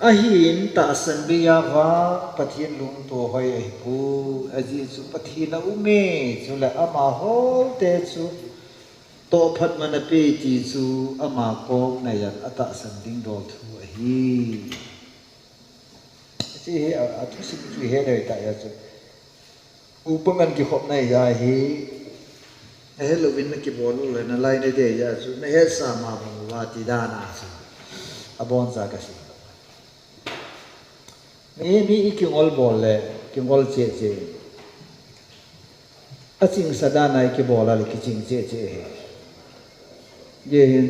ahin ta san biya wa pathin lung to hoi ai pu aji chu pathina ume chu la ama hol te chu to phat man pe ti chu ama ko na yan ata san ding do thu hi chi a thu sim chu he dai ta ya chu upangan ki khop nai ya hi hello win ki bol le na lai ne de ya chu na he sa ma ba ti da na chu abon za ka si mi ikingol bol le kingol che che aching sadana ki bola le ki ching che che he ye hin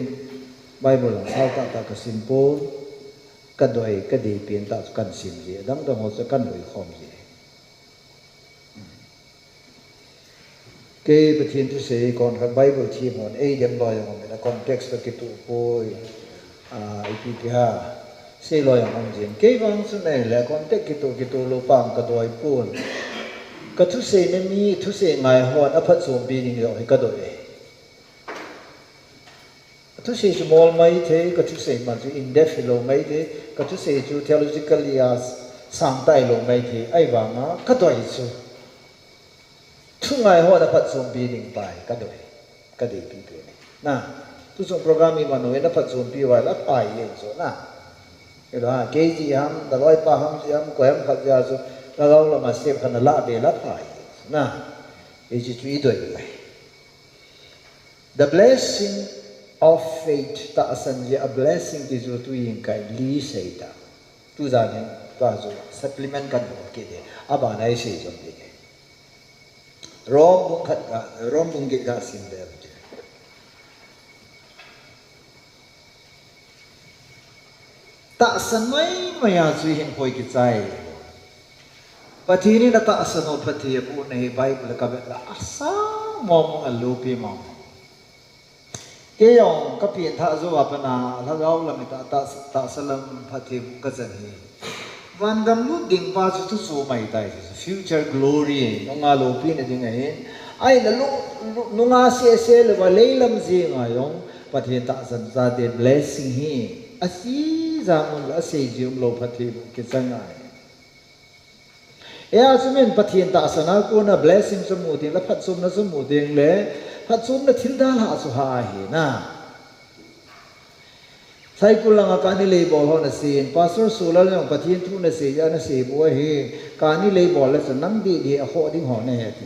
bible sa ta ta ka simple ka doi ka de pin ta kan sim je dang dang ho sa kan doi khom je ke pathin tu se kon ka bible thi mon e dem lo yong me na context ka ki tu poi ipi ha se lo yang om jin ke wang su ne le context ki tu lo pang ka doi pun ka tu se ne mi tu se ngai hon a phat som bi ni lo ka doi tu se small mai the ka tu se ma ju in depth lo mai the ka tu se ju theologically as sang tai lo mai the ai wa nga ka doi su tu ngai hon a phat som bi ning pai ka doi ka de pi pe na tu so program mi ma no na phat som pi wa la pai yen so na cái đó cái gì ham đã nói pa ham gì ham có ham khát ra rồi là lâu là mà xem khăn lạ để lạ phải na cái gì chú ý đuổi vậy the blessing of faith ta san gì a blessing thì rồi tu yên cái lý say ta tu ra nên ta rồi supplement kan một cái đấy à bà này say trong cái rom bung khát cả rom bung cái cả xin đẹp ta san mai maya chui hin hoi ki chai pathini na ta san o pathi bu nei bible ka la asa mom alu pi mom ke yong ka pi tha zo apana la gau la mi ta salam pathi bu ka jan hi van gam lu ding pa chu tu so mai tai future glory no nga lo pi na ding ai ai la lu nu nga se le wa leilam ji nga yong pathi ta san za de blessing hi asi zamun la sei jum lo pathi ki changai ya chumen pathin ta sana ko na blessing samu ding la phat sum na samu ding le phat sum na thil dal ha su ha hi na sai kulanga ka ni le bol ho na sin pastor sulal yong pathin thu na se ya na se bo hi ka ni le bol la sanang di a ho ding ho na he ti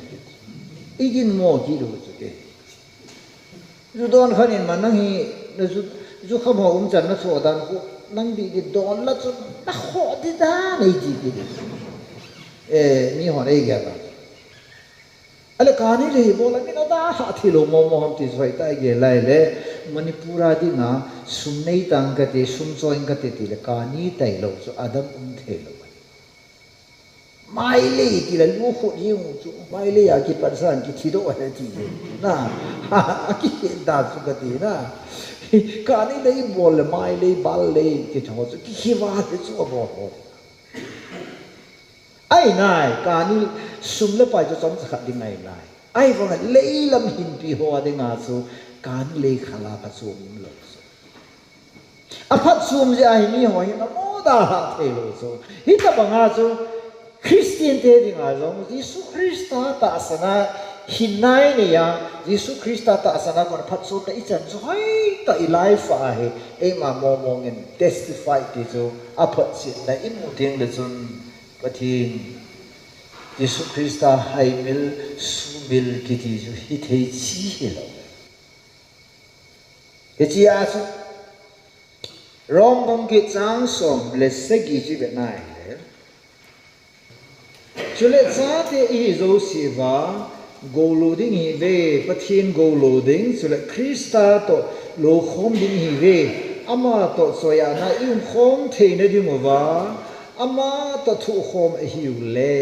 igin mo ki do chu ke ju don khanin manang hi na ju kham ho chan na so dan ko nang di don la chu na ho di da nei ji ki mi ho nei ga ba ale kani le bola mi na da ha thi lo mo ham ti soi ta ge lai le manipura di na sum nei tang ka te sum join ka te ti le kani tai lo chu adam the lo mai le ti le lu kho yi mu chu mai le ya ki parsan ki thi do wa ti na ha ki da chu ka ti na kani lấy bol mai lấy bal lấy cái thằng số cái khi vào cái số bol ai này kani sum le phải cho trong sạch đi ngày này ai vào lấy làm hình pi hoa đi ngã số kani lấy khala phát sum lo à phát sum gì ai mi hoa nó mua đã thế lo số hít ta bằng ngã số Christian thế đi ngã giống Jesus Christ ta sana hinai ne ya Jesus Christ ta sana kon phat so ta ichan so hai ta ilai fa he e ma mo mo ngin testify ti so aphat si na imu ting le chun pathin Jesus Christ hai mil su mil ki ti so hi thei chi he lo ke chi a su rom bom ki chang som le se gi ji be nai le chule cha te i zo si va go loading hi ve pathin go loading chule Krista to lo khom ding hi ve ama to soya na im khom the na ding wa ama to thu khom hi le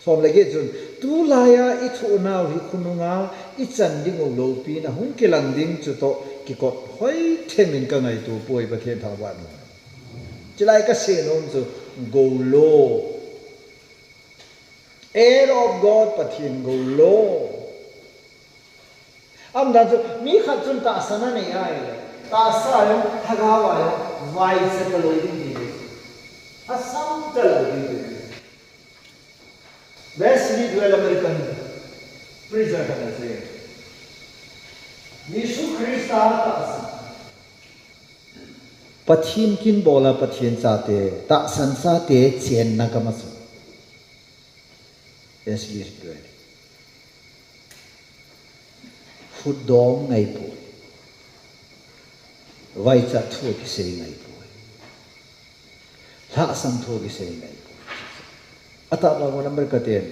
som le ge chun tu la ya I thu na hi khununga I chan ding lo pi na hung ke lang ding chu to ki ko hoi themin ka ngai tu poi pathin tha wa no chilai ka se nom chu go lo heir of God pathin go lo am da chu mi khat chun ta sana nei ai ta sa yo thagawa yo vai se ka loi ding di asam ta loi ding di Wesley dwell American preacher kana se Yesu Krista ta pathin kin bola pathin sa te ta san sa te chen na ka masu Wesley dwell phut dom ngai pu vai cha thu ki se ngai pu tha sam thu ki se ngai pu ata ba mo number ka ten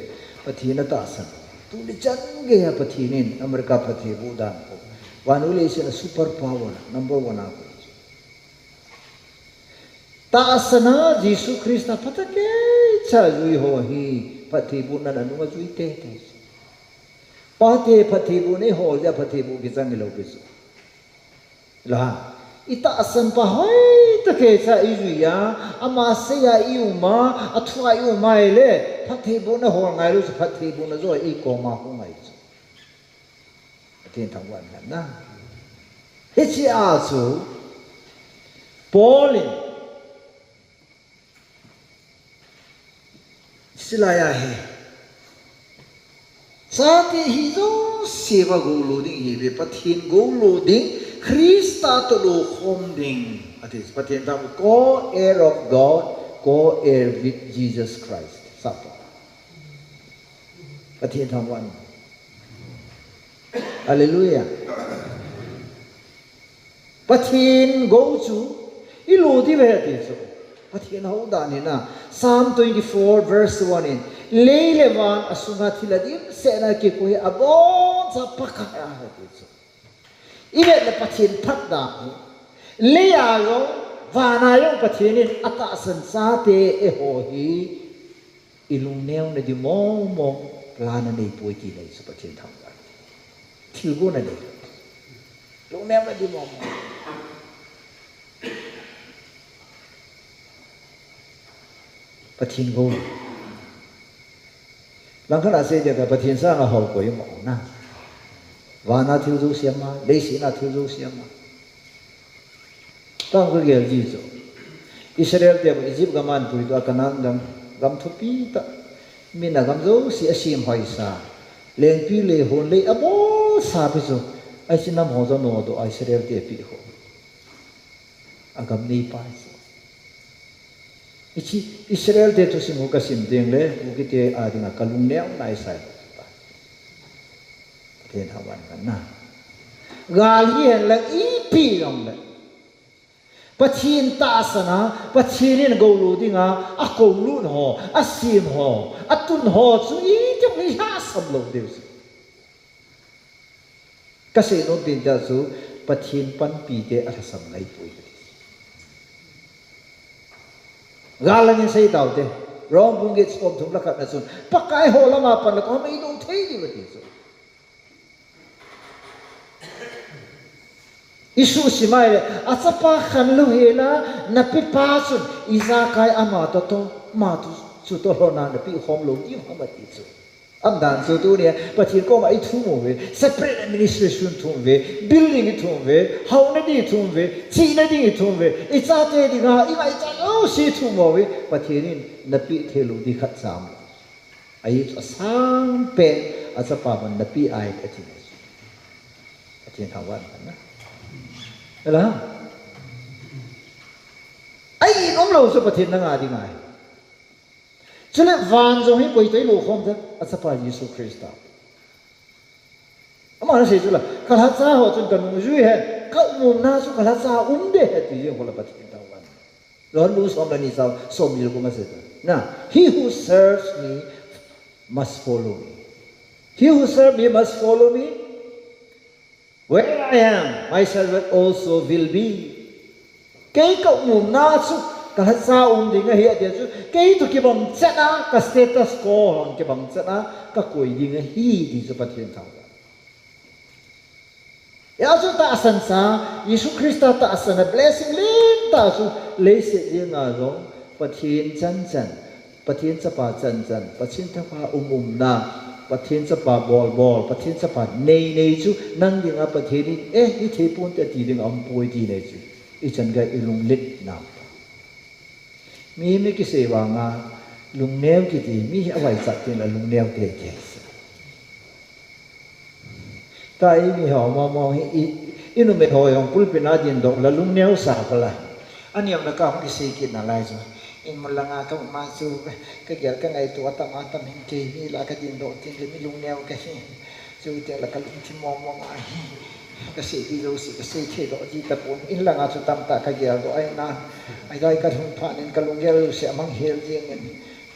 pathina ta san tu ni chan ge ya pathinin america pathi bu dan ko wanule is a super power number 1 a ko ta sana Yesu Krista patake cha jui ho hi pathi bu na nu ma jui te te pate pathi bu ne ho ja pathi bu ki chang lo ki su la ita asan pa hoi ta ke cha izu ya ama se ya iuma athwa iuma ile pathi bu na ho ngai lu pathi bu na zo I ko ma ho ngai chu tin thang wan na he chi a chu Paulin silaya he Sati hizo seva gulu ding hibe pathin gulu ding Krista to lo hom ding atis pathin tam co heir of God co heir with Jesus Christ sapa pathin tam wan hallelujah pathin go chu ilu di ve ti so pathin ho da ni na Psalm 24 verse 1 in Leilevan asunga thiladim sena ke koi abon sa pakaya hati ibe le pathin phat da leya lo wana yo pathinin ata san sa te e ho hi ilung neu ne di mo mo plana nei poi ti nei su pathin thang da thil go na nei lung neu ne di mo mo pathin go langkana se de ka pathin sa na ho ko yo mo na wana thiu zu siam ma le si na thiu zu siam ma tang ko ge ji zo Israel de Egypt gaman puri to kanan dam gam thupi ta mina gam zo si asim hoi sa len pi le hon le abo sa bi zo ai sin nam ho zo no do Israel de pi ho agam ni pa ichi Israel de to sim ho ka sim deng le u ki te a dinga kalung ne nai sai ten hawan kan na gali la I pi long le pathin ta sana pathin go lu dinga a ko lu no a sim ho atun ho chu I te ni ha sab lo de ka se no din da chu pathin pan pi te a sam lai pui galang sei tau te rom bung ge chom thum la khat na sun pakai ho lama pan la ko mai no thei ni ba ti chu Isu simai asapa khanlu hela na pi pa sun izakai ama to ma tu chu to na na pi hom lo ti hom ti chu am dan chu tu ne pathin ko mai thu mo ve separate administration thu ve building thu ve how na di thu ve chi na di thu ve I cha te di ga I mai cha no si thu mo ve pathin na pi thelu di khat sam ai sang pe asapa ban na pi ai pathin thawan na là ai ông lâu số pathin năng adi ngai cho nên van giống như quay tới lỗ không thế à sắp phải Giêsu Christ mà nó sẽ cho là cả hai cha họ chân cần duy hết các mồm na số cả hai cha để hết thì riêng họ là pathin tao van rồi lu som là ni sao som gì cũng mà sẽ na he who serves me must follow me he who serves me must follow me Where I am, my servant also will be. Cái cậu mồm na su, cả sao đi ngay hiện tiền su, cái tụi kia bằng chất á, cả status quo hòn kia bằng chất á, các quỷ đi ngay hi đi cho bắt hiện thảo. Ya su ta san sa, Yesu Christa ta san a blessing lên ta su lấy sự riêng ngờ rồi, bắt hiện chân chân, bắt hiện sa pa chân chân, bắt hiện ta pa na, pathin sapa bol pathin sapa nei chu nang ding a pathini hi thepun te ti ding am poi ti nei chu I chan ga ilung lit na mi me ki se wa nga lung neu ki ti mi awai sat tin la lung neu te ke ta I mi ho mo hi inu me ho yong pul pina din do la lung neu sa kala aniam na ka ki se ki na lai zo in mulanga ka ma su ka gel ka ngai tu ata ma tam hin ke mi la ka din do tin le mi lung neu ka hi chu te la ka lung chi mo ma ka se ki zo si ka se ke do ji ta pun in la nga chu tam ta ka gel do ai na ai dai ka thun pha nin ka lung gel se amang hel jing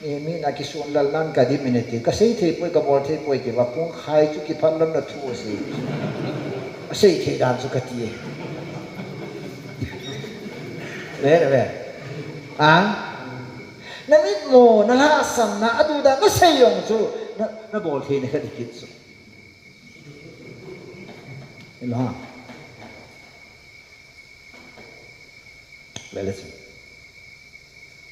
ni mi na ki sun lal nan ka di minute ka se the poi ka bol the poi ke wa pung khai chu ki phan lam na thu si se ke dan chu ka ti ve namit mo nalasam na aduda na sayong chu na bol the ni ka dikit chu ila lelesu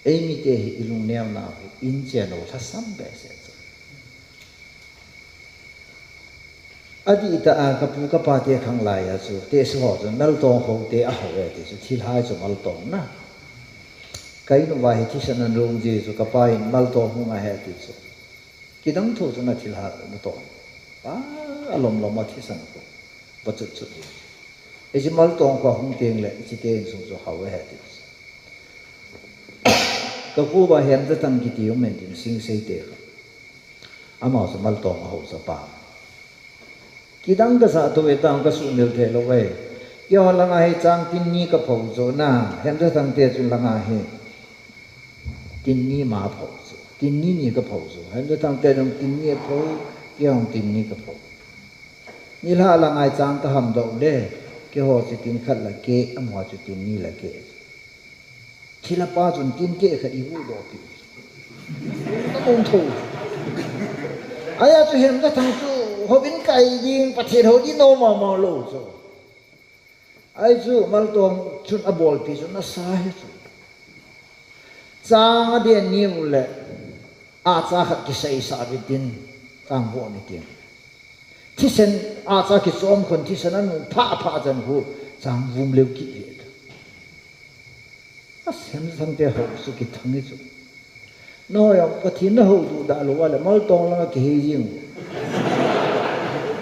mi te ilung neo na in cheno tha sam be se adi ta a ka pu ka pa te khang lai ya chu te so ho nal tong ho te a ho e te chu thil hai chu mal tong na kai no wa hi thi san an rong je chu ka pa in mal tong hu nga he ti chu kidang tho chu na thil ha no to pa alom lom ma thi san ko ba chu chu e ji mal tong ko hung teng le chi te chu chu ha we he ti ka ku ba hem ta tang ki ti yo men tin sing sei te ka ama so mal tong ho sa pa kidang ka sa to e tang ka su nil the lo we yo la nga he chang tin ni ka phau zo na hem ta tang te chu la nga he tin ni ma phau zo tin ni ka phau zo hem ta tang te dong tin ni phau yong tin ni ka phau ni la la nga chang ta ham do le ke ho chi tin khat la ke amwa chu tin ni la ke thila pa chun tin ke kha I hu do pi ta mong tho aya chu hem ta thang chu ho bin kai ding pa the ho di no ma lo chu ai chu mal tong chun abol pi chu na sa he chu chang de ni mu le a cha khat ki sai sa bi tin tang ho ni tin thi sen a cha ki som khon thi san an pha jan hu chang vum leu ki he a sem sang te ho su ki thang ni chu no ya pa thi na ho du da lo wa le mal tong la ki he jing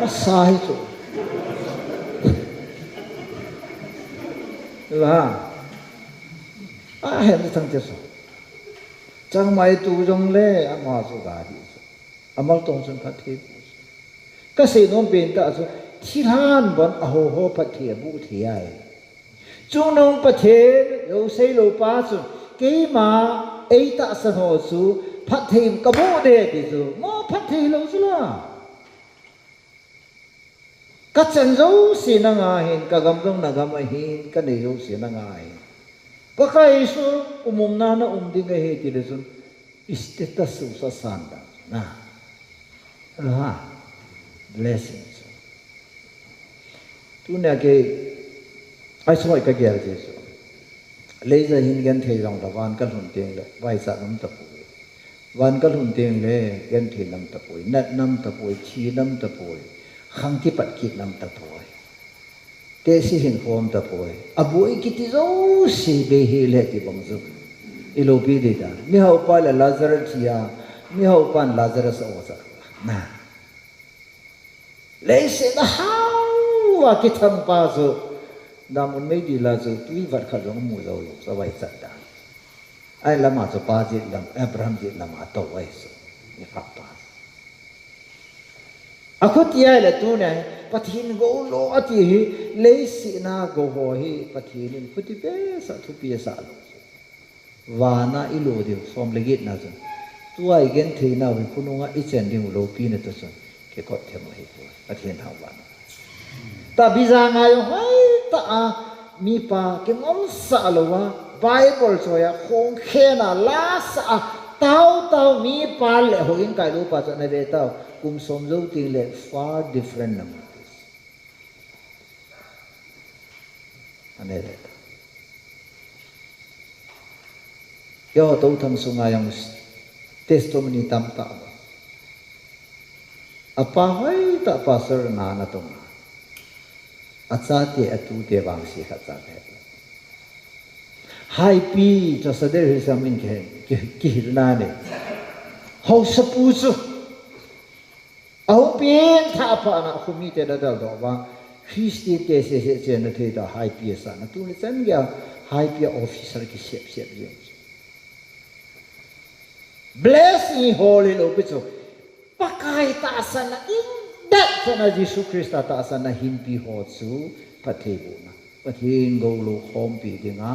a sa he chu là hem thang te so chang mai tu jong le ama so ga di so amal tong sun phat the ka se nom pen ta so thilan bon a ho ho phat the bu the ai chung nong pa the lo sei lo pa su ke ma ei ta sa ho su phat the ka bu de ti su mo phat the lo su la ka chen zo si na nga hin ka gam dong na gam hin ka nei zo si na nga hin pa kai su umum na ding ga he ti le sun status su sa san da na la blessings tu na ke ai so ka ge ti so le za hin gan the jong da wan ka hun teng le wai sa nam ta pu wan ka hun teng le gan the nam ta pu nat nam ta pu chi nam ta pu khang ki pat ki nam ta poi te si hin form ta poi aboi ki ti zo si be he le ti bang zo ilo bi de da mi hau pa la lazarus ya mi hau pan lazarus o sa na le se da hau a ki tham pa zo da mun mai di la zo tui vat kha zo mu zo lo sa wai sa da ai la ma zo pa ji lam abraham ji lam a to wai so ni fa pa akut ya le tu ne pathin go lo ati hi le si na go ho hi pathin puti be sa thu pi sa lo wa na I lo de som le git na zo tu ai gen the na wi kunu nga I chen ding lo pi ne to so ke ko the mo hi pathin ha wa ta bi za nga yo hai ta a mi pa ke ngom sa lo wa bible so ya khong khe na la sa tao mi pa le ho in kai lo pa cha na ve tao kum som zo ti le far different nam ane le yo to thang sunga yang testimony tam ta apa hoi ta pastor na na tong achate atu te wang si kha cha the hai pi cho sa de samin ki na ne ho sapu chu au pin tha pa na khumi te da dal do wa Christi te se se na the da hai pi sa na tu le chan ya hai pi officer ki sep ye bless me holy lo pi chu pakai ta sana in dat sana Jesu Krista ta sana hin pi ho chu pathe bu na pathin go lo khom pi dinga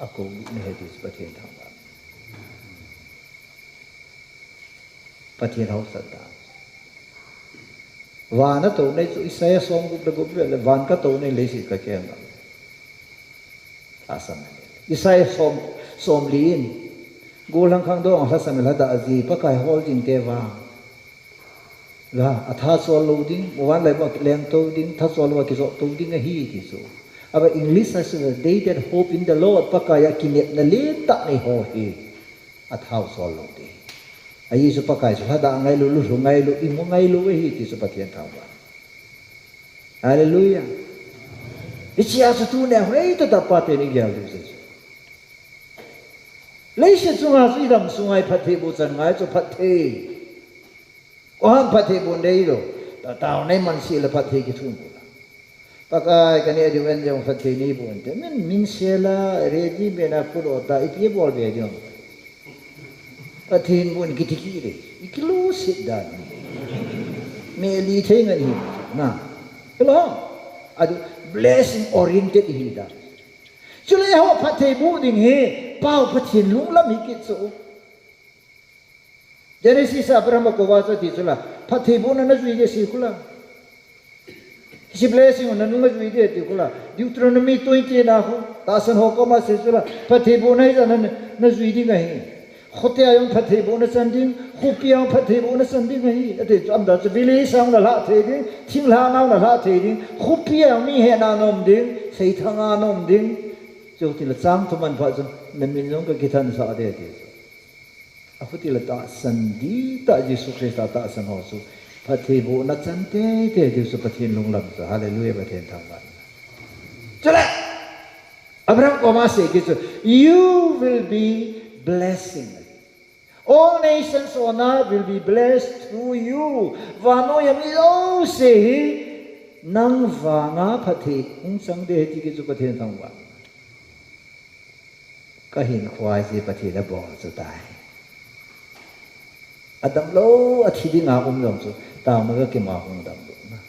ako ne he dis pathin thang ba pathin ho sa ta wa na to ne chu Isaiah som gu gu le van ka to ne le si ka ke na asam Isaiah som lin go lang khang do ang hasam la da ji pakai holding te wa la atha so loading wan lai ba leng to ding tha so lo ki zo to ding a hi ki so aba English as they that hope in the Lord pakaya kinet na le ta ni ho hi atha so loading ai so pakai so hada ngai lu lu ngai lu i mo ngai lu hi ki so pathian tha wa hallelujah ichi as tu ne hoi to ta pa te ni gyal du se lấy sự chung hà suy đầm sung ai phát thị bộ chân ngái cho phát thị quan phát thị bộ đây rồi tao này mình xí là phát thị cái thun bộ bác ai cái này điều anh trong phát thị này bộ thế mình xí là ready bên áp bộ ta ít nhiều bol về điều phát thị bộ cái gì đấy cái lú xịt đàn mẹ đi thế ngay đi na cái đó blessing oriented hi đó cho nên họ phát thị bộ đình hi bao phát triển lung lắm hi kít số Genesis Abraham ko wasa ti sula phát thị bộ nó duy cái gì kula si blessing nó nó duy cái gì kula Deuteronomy 20 na ho ta san ho ko ma se sula phát thị bộ này ra nó duy đi ngay khote ayong phát thị bộ nó san ding khupiang phát thị bộ nó san ding ngay ate am da bili sang na la the ding thing la nau na la the ding khupiang mi he na nom ding sei thanga nom ding cho thì là trang thu man phải cho nên mình giống cái kia thân sợ đấy thì à phút thì là ta sanh đi ta Giêsu Christ ta sanh họ su phát thị bộ nó chân thế thì Giêsu phát thiên lung lâm rồi hallelujah phát thiên thằng bạn cho nên Abraham có mà say cái you will be blessing all nations on earth will be blessed through you và nói em yêu say năng vàng phát thị cũng sang đây thì Giêsu phát thiên thằng bạnก็เห็นควายสิปฏิระบอสุดท้ายอดัมโลอธิดิงาลงสุตามมันก็เกี่ยมาดำลุนะ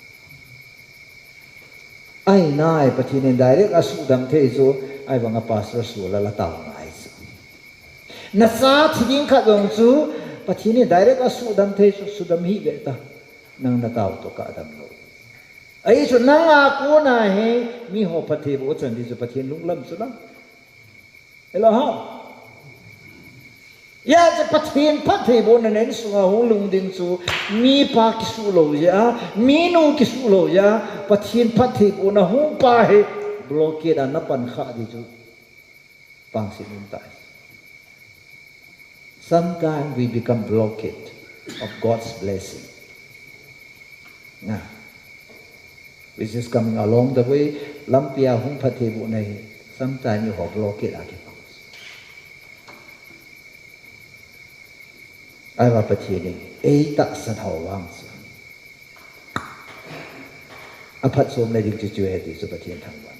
ไอ้นายปฏิเนนได้เรียกอสุดัมเทสุไอ้บางปาสรสุละละตาวไงสุนัสซาธิดิงขัดลงสุปฏิเนนได้เรียกอสุดัมเทสุสุดัมฮิเบตานังนาตาวตุกะอดัมโลไอ้สุนังอากูนายเฮมีหัวปฏิบุจันดิสุปฏิลุงลำสุละแล้วฮะอยากจะพัฒนาบนนั้นสุขหูลุงดิงสูมีปากิสุโลยามีนูกิสุโลยาพัฒนาบนหูปาเหบล็อกเกดนับปันขาดิจูปังสิลุนตาย Sometimes we become blocked of God's blessing. Nah, which is coming along the way. Lampia humพัฒนาบนนี้ sometimes you have blocked again. ai va pathiani ei ta san ho wang su aphat som na dik chu he ti su pathian thang wa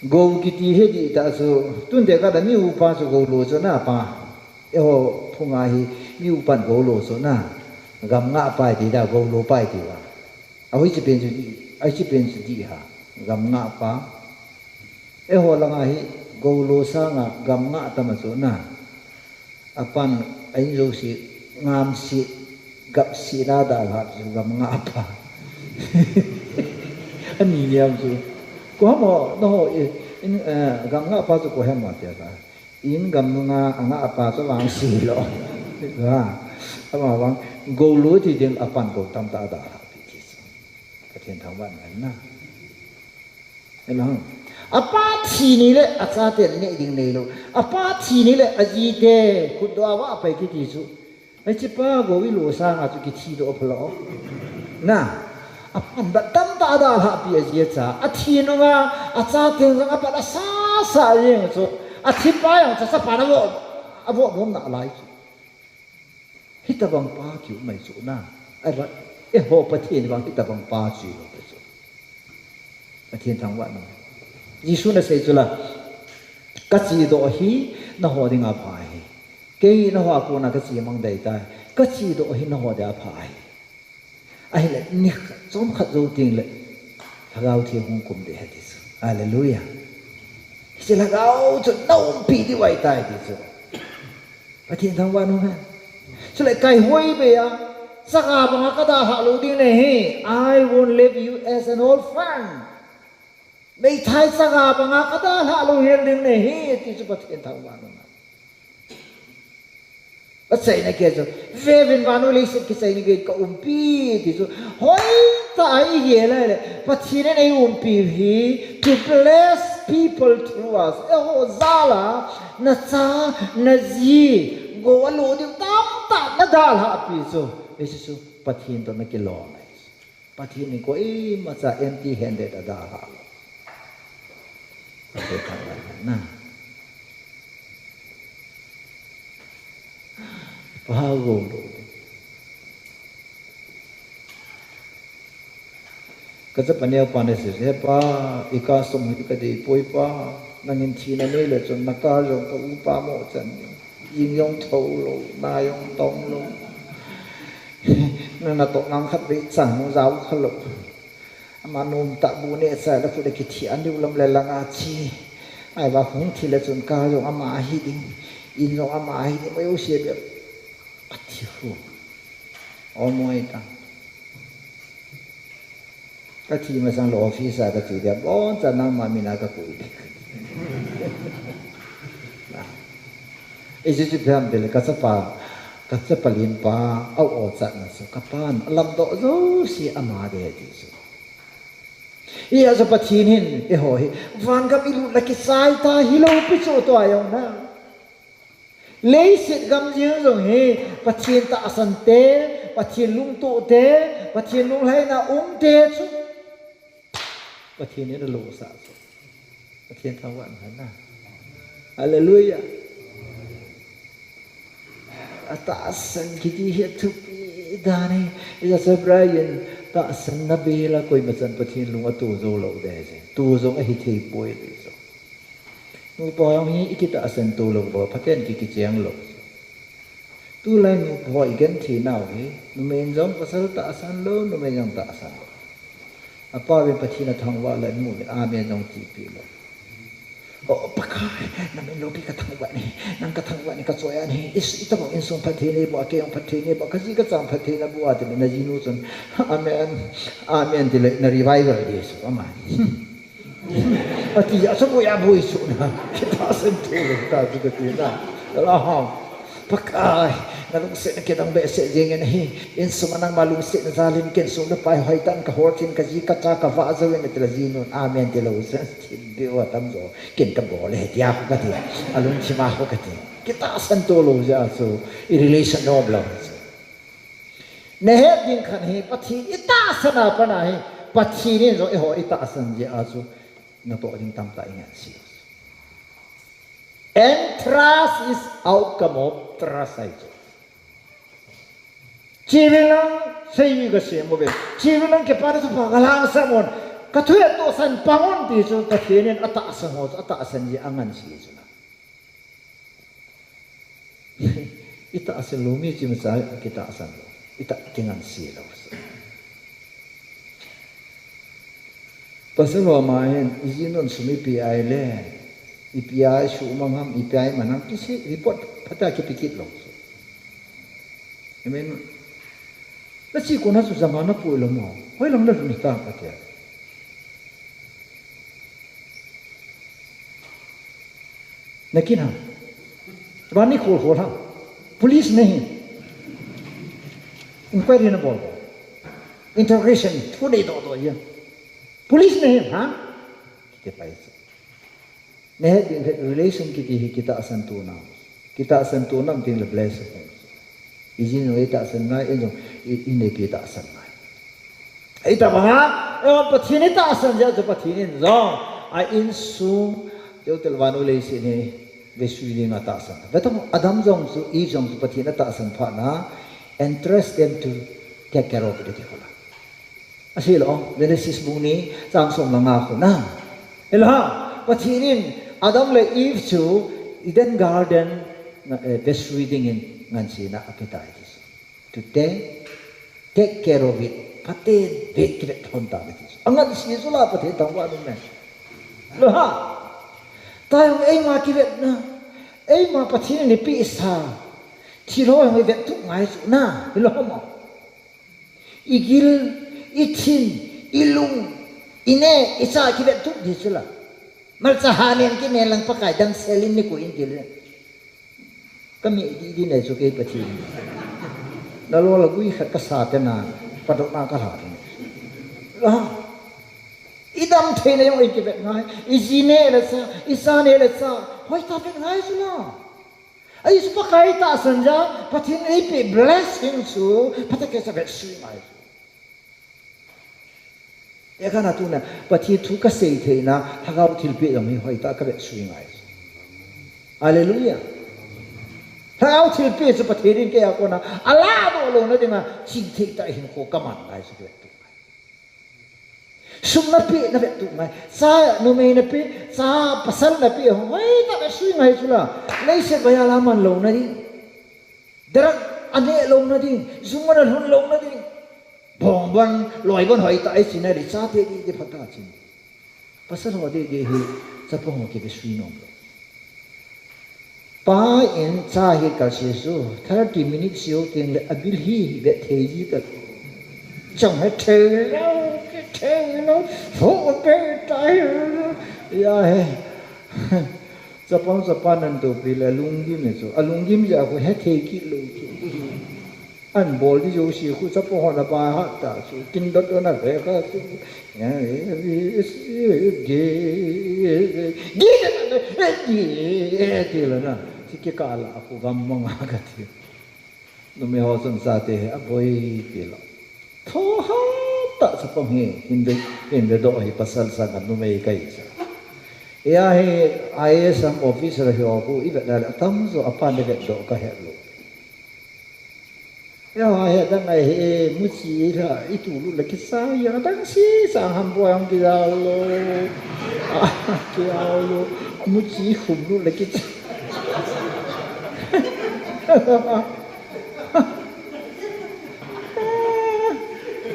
go ki ti he di ta su tun de ka da mi u pa su go lo so na pa e ho phunga hi mi u pan go lo so na gam nga pai ti da go lo pai ti wa a hui chi pen su di ai chi pen su di ha gam nga pa e ho la nga hi go lo sa nga gam nga ta ma so na apan ai zo si ngam si gap si na da ha su gam nga pa ani niam su ko mo no in gam nga pa su ko ha ma tia ka in gam nga anga pa so wang si lo ha ama wang go lo ti ding apan ko tam ta da ha pi ti ka thien thang wan na ela apa sini le acate ne ding ne lo apa sini le ajite kudwa wa apa ki ti su ai chipa go wi lo sa nga chu ki thi do phlo na apa batam ta da ha pi aji cha athi no nga acate nga pa la sa yin so athi pa yang sa pa na bo abo bo na lai hita bang pa ki mai su na ai ba e ho pa thi ni bang hita bang pa chi lo so pa thiên thang wa no Giêsu nó say chula cái gì đó hi nó hoa đi ngã phải cái nó hoa cô na cái gì mang đầy tai cái gì đó hi nó hoa đi phải ai lại nhắc giống khát dâu tiền lại gạo thì không cùng để hết đi Hallelujah chỉ là gạo cho nấu bị đi vậy tai đi chứ cái thiên thang quan không ha cho lại cày hôi về à sắc à bằng cái đà hạ lô đi này I won't leave you as an orphan mấy thái sang à bằng cái đó hạ lô hiền đình này hi thì chúng ta thiên thang vạn nó bắt say này kia rồi về bên vạn nó lấy sự cái say này kia có pi thì rồi hỏi tại gì lại bắt thiên này pi hi to bless people through us oh zala na cha na gì go alo đi tam ta na dal ha pi so Jesus bắt thiên đó nó cái lo này bắt thiên này có mà cha empty handed ada ha nah, bahago kasi panyaw panesis pa ikasong ikadi poi pa nangin china nila chon nakarong ka upa mo chan yin yong thâu lo na yong tong lo na to nang khat bi chang mo zau khalo manum tak bune sa la fu de ki an du lam la langa chi ai ba hung thi la chun ka yo ama hi ding in yo ama hi ni mo se be ati fu o moi ta ka thi ma sang lo office ka ti de bon cha na ma mi na ka ku e ji ji pham de ka sa pa ka sa palin pa au o cha na so ka pan lam do zo si ama de ti so iya sa patinin e hoi van gam ilu laki sai ta hilo piso to ayong na leisit gam jing zong he pathin ta asan te pathin lung tu te pathin lung lai na te chu pathin ni lo sa so pathin thawan na hallelujah ata asan kiti he tu pi dani iya sa Brian ta san na bela koi ma san pathin lung atu zo lo de je tu zo a hi thei poi de zo nu po yong hi ikita san tu lo bo paten ki cheng lo tu lai nu po igen thi nau hi nu men jong pasal ta san lo nu men jong ta san apa be pathin thang wa la mu amen jong ti pi lo o pakai na men lo pi ka thang wa ni nang ka thang wa ni ka choya ni is ita bang insong pathin ni bo ke yong pathin ni bo ka ji ka chang pathin na bu a de na ji nu chon amen amen de na revival de so ama ati ya so ya bu isu na kita sen tu ta ju ka ti na la ha pakai na lung se na kitang be se jeng na hi insong anang malung se na zalim ken so na pai haitan ka hortin ka ji ka cha ka va zo na tra ji nun amen de lo sa de wa tam zo ken ka bo le dia ka ti alung chi ma ko ka ti kita san to lo ja so i relation no bla ne he din khan he pathi ita sana pa na he pathi ni zo e ho ita san je a so na to ding tam ta inga si and trust is outcome of trust ai chivilang sei ga se mo be chivilang ke para so pa galang sa mon ka thuya to san pangon ti so ka thinen ata san ho ata san ji angan si so na ita asal lumi ci masa kita asan ita tingan si lo pasal wa main izinon sumi pi ai le ipi su mangam ipi manam kisi report pata ki pikit lo amen la si ko na su zamana pu lo mo hoi lang la ni ta ka tia लेकिन हाँ रानी खोल खोल हाँ पुलिस नहीं इंक्वायरी न बोल इंटरोगेशन थोड़े दो ये पुलिस नहीं हाँ के पैसे Neh ding relation kita asan tunam. Kita asan tunam ding le bless. Izin no ita asan ngai enjo ine kita asan ngai. Ita banga pathin ita asan ja jo pathin zong a in sum jo telwanu le si ne vesui ding ata asan. Betam Adam zong su I zong su pathin ata asan pha na entrust them to take care of it kola. Asilo Genesis buni sang som langa ko na. Ela pathinin Adam le Eve chu Eden garden best reading in ngansina appetites. Today take care of it. Patin big kit honta betis. Angan sisula patin tangwa nun na. Lo ha. Tayo ay makibet na. Ay mapatin ni pi isa. Tiro ang ibet tu ngai na. Lo mo. Igil itin ilung ine isa kibet tu di sila. Malsahanin kinelang pakai dang selin ni ko injil. Kami di na so kay patin. Dalawa lagu ikat kasate na padok na kalahati. Lah. Idam thene yung ikibet ngai. Izine lesa, isane lesa. Hoy tapik ngai sila. Ay so pakai ta sanja patin ipi blessing su patak sa bet sui ngai. Ya kana tu na pati tu ka sei the na hagaw tilpi ang hoy ta ka bet sui ngai. Hallelujah. Hagaw tilpi sa pati rin kaya ako na ala do lo na dinga chingthik ta hin ko kaman ngai sa bet tu. Sum na pi na bet tu ngai. Sa no me na pi sa pasal na pi hoy ta bet sui ngai sula. Lai se baya laman lo na di. Darak ane lo na di. Zumana hun lo na di. Bong bang loi bon hoi ta ai sinari sa te di phata chin pasal ho de hi sa pong ke besui no pa in cha hi ka se so 30 minutes yo tin le abil hi be the ji ta chong he the no ho be tai ya he sa pong sa panan to pi le lungi me so alungi mi ja ko he the ki lo an bol di jo si ku sa po na ba ha ta su tin dot na ve ka su ya di la na si ke ka la aku gam mang ka ti no me ho san sa te a boy ti la tho ha ta sa po he in the do hi pasal sa kan no me kai sa ya he IAS officer ho ku i ba da tam so apa de do ka he lo. Ya ya dan ai muci lah itu lu lagi saya dan si sang hambo yang dia lo dia lo muci hulu lagi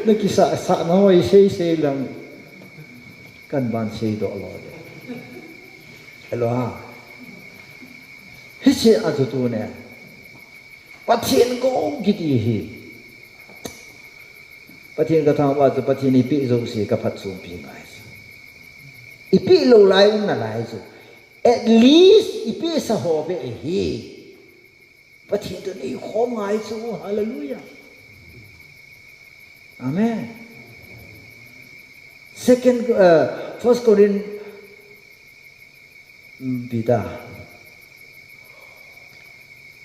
lagi sa no ai sei lang kan ban sei do lo de hello ha hisi atu tu ne patien ko giti hi patien ka thang wa to patien ipi zo si ka phat sum pi ngai ipi lo lai na lai zo at least ipi sa ho be hi patien to ni khom ngai zo hallelujah amen first Corinthians bida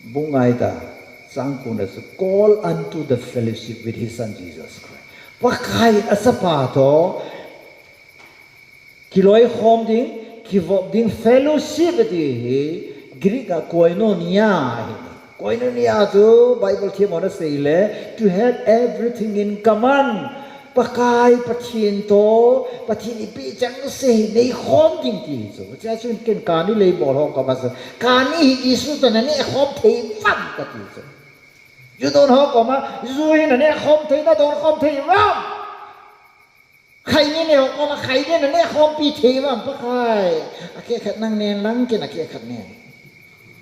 bungai ta sangkun as call unto the fellowship with his son Jesus Christ. Pakai asapa to kiloi hom ding kivob ding fellowship di Greek koinonia to Bible theme on say le to have everything in common. Pakai pathin to pathin ipi chang se nei hom ding ti so cha chun ken kani le bol hom ka mas kani isu to na ne hom thei fam ka ti so you don't ho ko ma zui na ne hom thei na don hom thei ram khai ni ne ko ma khai ne na ne hom pi thei ram pakai ake khat nang nen lang ken ake khat nen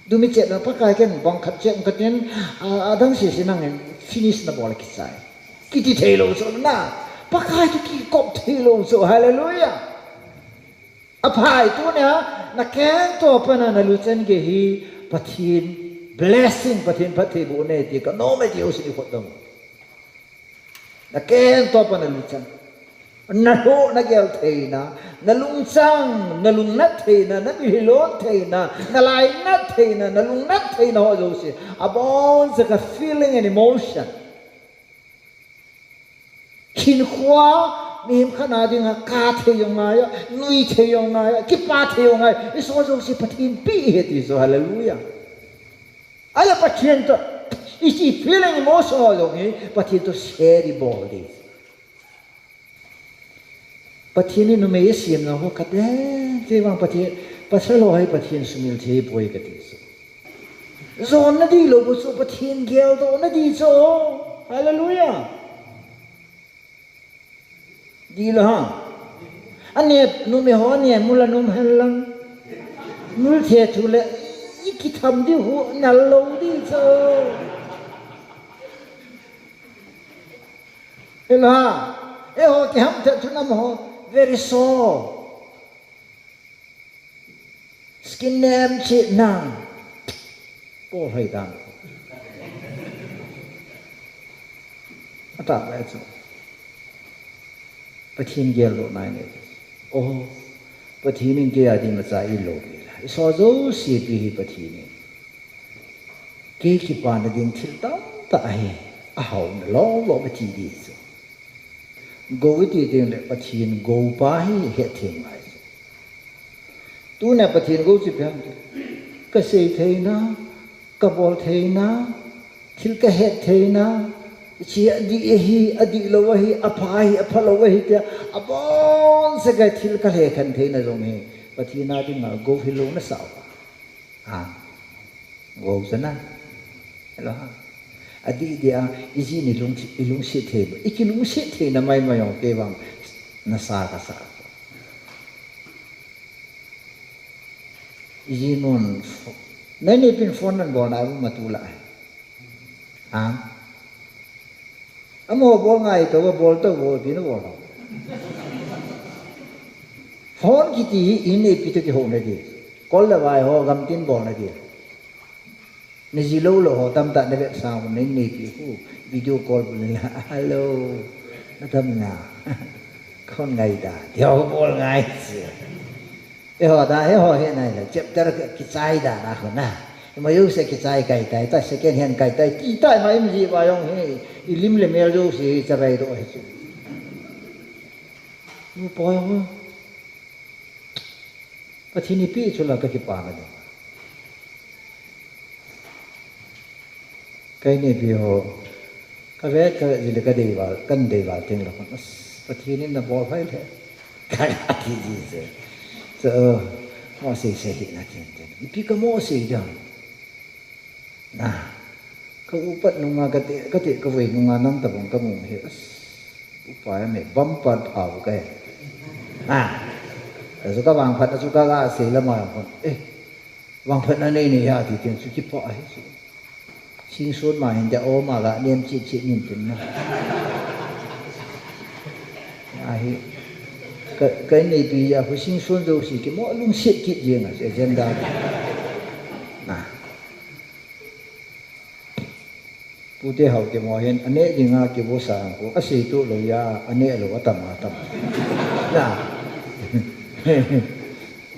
du mi chet na pakai ken bong khat chet ka ten adang si sinang finish na bol ki sai kiti thelo so na pakai tu ki kop thelo so hallelujah apai tu ne na ken to pana na luchen ge hi pathin blessing pathin pathi bu ne ti ka no me ti usi ko dam na ken to pana luchen na ho na gel theina na lung chang na lung nat theina na bi lo theina na lai nat theina na lung nat theina ho zo si abon sa ka feeling and emotion kin khwa mim khana ding ka theyong nga nui theyong nga ki pa theyong nga iso zo si pathin pi he ti so hallelujah ala pathin to isi feeling emotion ho zo ni pathin to share the body pathin ni me siam na ho kat te wang pathin pasalo hai pathin sumil the boy ka ti so zon na di lo bu so pathin gel do na di so hallelujah di lo ha ane nu me ho ne mula num halang mul the thu le iki tham di hu na lo di so ela e ho ki ham the thu nam ho very sore skin nem chi nang po hai dan ata ba so pathin gel lo nai ne oh pathin in ge adi ma sa I lo ge la so zo si pi hi pathin ni ke ki pa na din thil tam ta ai a hau na lo lo ba ti di so go ti ding le pathin go pa hi he thing ai tu na pathin go chi pyam ka se theina ka bol theina thil ka he theina chi adi hi lo hi aphai aphalo hi te abon se ga thil ka le khan theina jong he pathina ding ma go hi lo na sa ha go sana hello ha adi dia iji ni ilung si the ikilung si the na mai mai ke bang na sa ka sa iji non nai ni pin phone nan bo na ma tu la ha amo bol ngai to bol to bol pin bol phone ki ti in e pi to ki ho na di kol la vai ho gam tin bol na di ni ji lo lo ho tam ta ne be sa ne ni pi hu video call bu la hello na tam na con ngai da theo bol ngai e ho da he ho he nai la chep tar ki chai da na ho na ma yu se ki chai kai tai ta second hand kai tai ti tai ma im ji ba yong he I lim le mel jo si cha bai do he chu nu po yo pathini pi chu la ka ki pa na de cái này biểu cái vé cái gì là cái đề vào cân đề vào tiếng là con và thì nên là bỏ phải thế cái gì thế sợ mua xe hiện là chuyện thế đi cái mua xe đó à cái u bắt nung cái tiệt cái về nung nông tập cái mùng hết u phải mày bấm bật vào cái à rồi các bạn phật chúng ta là xe là mà con ê bạn phật anh này à thì tiền suy kịp bỏ hết sinh suốt mà hiện tại ôm mà lại đem chị nhìn tính nó ai cái này bây giờ phải sinh suốt đâu thì cái mỗi lúc siết kịt riêng à sẽ dân đó à bố tế hậu cái mọi hiện anh ấy thì ngã cái bố sáng của cái gì tu rồi ya anh ấy là tầm à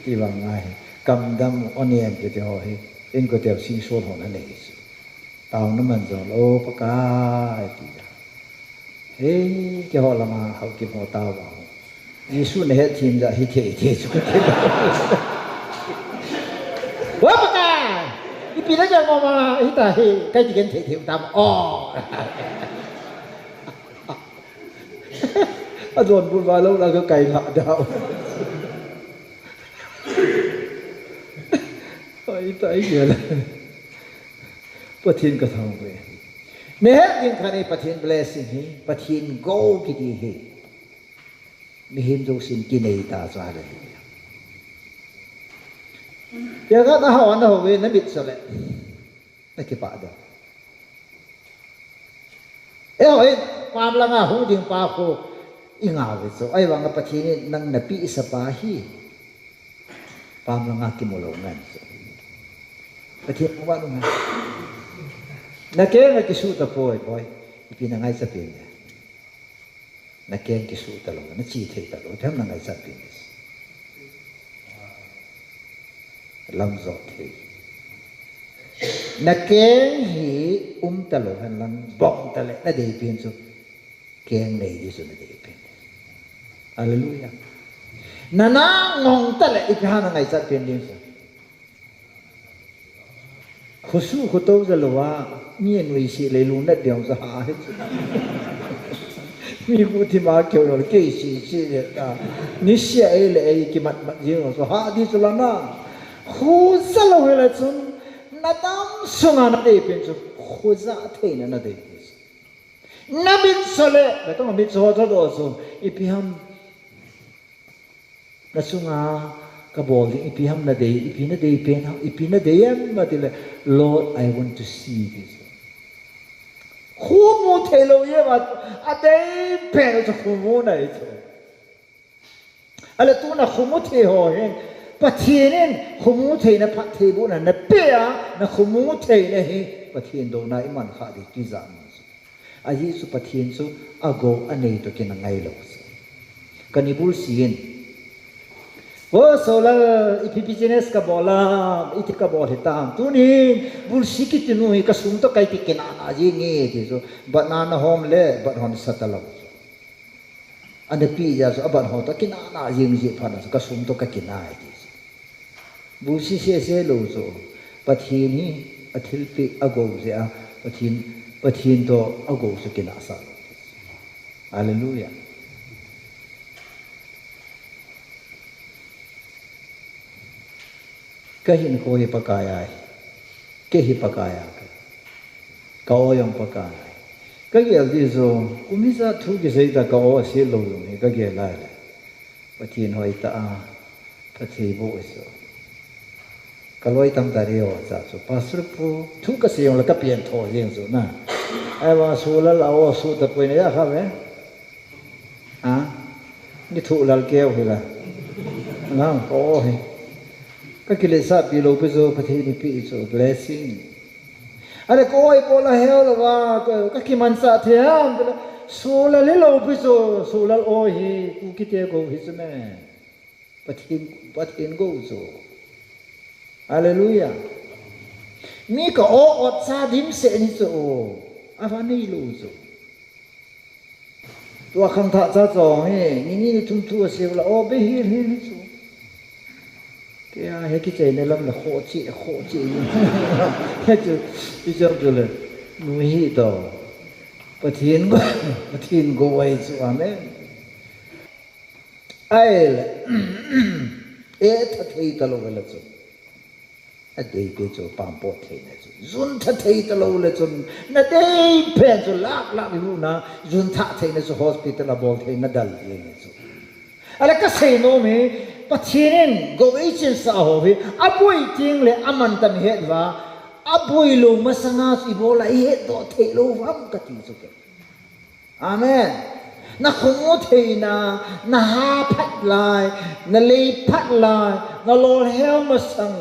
thì bằng ai cầm đâm anh em cái họ hết anh có thể sinh suốt họ này tao nó mình rồi lô bác cái thế cái họ làm họ kịp họ tao vào Giêsu này hết team ra hết thế chú cái quá bác cái cái pin nó giờ mà hết ta cái gì cái thể tao à rồi buồn vào lâu là cái cày lạ đâu ôi tay gì là pathin ka thong ve me het din khani pathin blessing hi pathin go ki di hi mi him jo sin ki nei ta cha le ya ga ta hawan ho ve na bit so le na ki pa da e oi pam la nga hu ding pa ko inga ve so ai wang pathin nang na pi sa pa hi pam la nga ki mo lo ngan pathin wa lu nga na kaya nga kisuta po boy ipinangay sa pinya na keng ki su ta lo na chi thei ta lo them na ngai sa pin lam zo thei na keng hi ta lo han lang bong ta le na dei pin su keng nei di su na dei pin hallelujah na ngong ta le ipha na ngai sa pin din su khusu khuto za lo wa mi nui si le lu na diao sa ha mi ku ti ma kyo lo ke si le ta ni sia e le ki mat ji lo so ha di su la na khu sa lo he la chun na dam sunga na dei pin su khu za thei na dei na bin so le na to mi so to do so ipiham na sunga ka bol ipiham na dei ipina dei pen ipina dei am ma dile Lord I want to see this khu mu thei lo ye ba a dei pen so khu mu nai so ala tu na khu mu thei ho hen pathienen khu mu thei na phat thei bu na pe a na khu mu thei na he pathien do na iman kha di ki za ma so a yi su pathien su ago anei to kin ngai lo so kanibul sin wo sola ipi business ka bola iti ka bol hitam tu ni bul sikit nu ka sum to kai ti kina aji nge ti so but na home le but hon satalo ande pi ja so aban ho to kina na jing ji phana ka sum to ka kina ti bul si se lo so pathin hi athil pi ago je a pathin to ago so kina sa hallelujah kahin ko hi pakaya ke hi pakaya ka o yang pakaya ka ge di so kumisa thu ge sei ta ka o se lo ni ka ge lai pathin hoi ta a pathi bo so ka loi tam ta re o sa so pastor pu thu ka se yong la ka pian tho jing so na ai ba su la la o su ta poi ne ya kha ve a ni thu lal ke o la na ko he ka kilesa pi lo pe zo pathi ni pi so blessing are koi pola heo lo wa ka ki man sa thiam so la le lo pe so la o hi ku ki te go hi se me pathin go so hallelujah mi ka o ot sa dim se ni so afa ni lo so tua khang tha cha chong he ni tum tu se la o be hi hi so cái hay cái chuyện này lắm là khó chịu hết chứ bây giờ rồi nuôi đồ và thiên go way so amen ai là thật thấy ta lâu là rồi ở đây bây giờ bám bó thấy này rồi dun thật thấy ta lâu là rồi na đây pen rồi lắc luôn na dun thật thấy này rồi hospital là bó thấy na dal gì này rồi ala ka sei no me pathienen go ichin sa ho vi apoi ting le aman tam het wa apoi lo masanga si bola he do the lo vam ka ti so ke amen na khomo the na ha phat lai na le phat lai na lo hel masang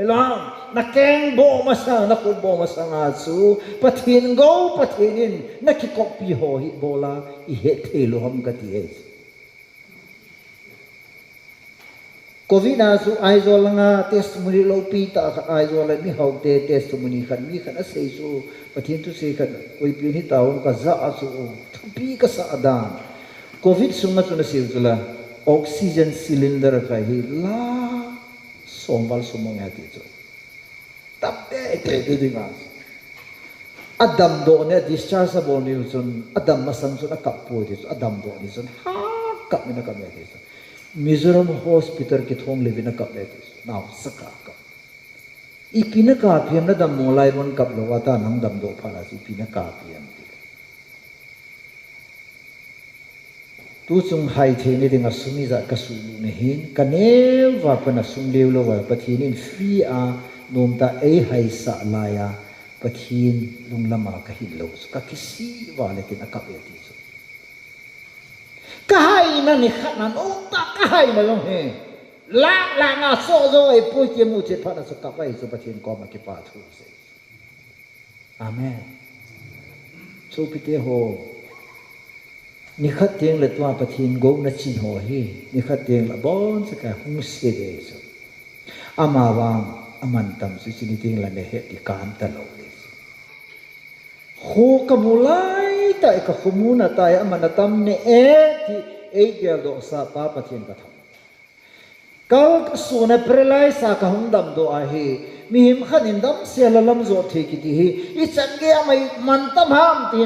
elang na keng bo masang na ko bo masanga su pathin go pathinin na ki copy ho hi bola I he the lo ham ka ti he Covid na su aizol nga testimony lo pi ta aizol mi hau te testimony khan mi khan sei su pathin tu sei khan oi pi ni taun ka za su pi ka sa adan Covid sunga tu na sil tula oxygen cylinder ka hi la sombal sumong ati tu tapte ekle tu dinga adam do ne dischargeable ni sun adam masam sun akap po ti adam do ni sun ha kap ni na kap ni ti Mizoram hospital ki thong le bina kap le now saka ka ipina ka piam na dam molai mon kap lo wata nang dam do phala si pina ka piam tu chung hai the ni dinga sumi za ka su ne hin ka ne wa pa na sum le lo wa pathin in free a nom ta e hai sa la ya pathin lung lama ka hi lo ka kisi wa le tin akap le ti kahai na ni khat na no ta kahai na long he la nga so zo e pu che mu che pha na so ka pai so pathin ko ma ki pa thu se amen so pite ho นี่ขัดเตียงเลยตัวปะทินโกนัชินหัวฮีนี่ขัดเตียงละบอนสกายหุ่งเสดเลยสุอามาวางอามันตำสุชินิติงละเนเหตุการตลอดเลยโคกมูไลแต่ก็ขมูนาตายอามันตำเนเอที่เอเกลโดสาปาปะทินกระทำกัลส่วนเปรลัยสากหุ่งดำโดอาฮีมีหิมขันินดำเสียละลำโจทย์ที่ฮีอิจันเกียไม่มันตำหามที่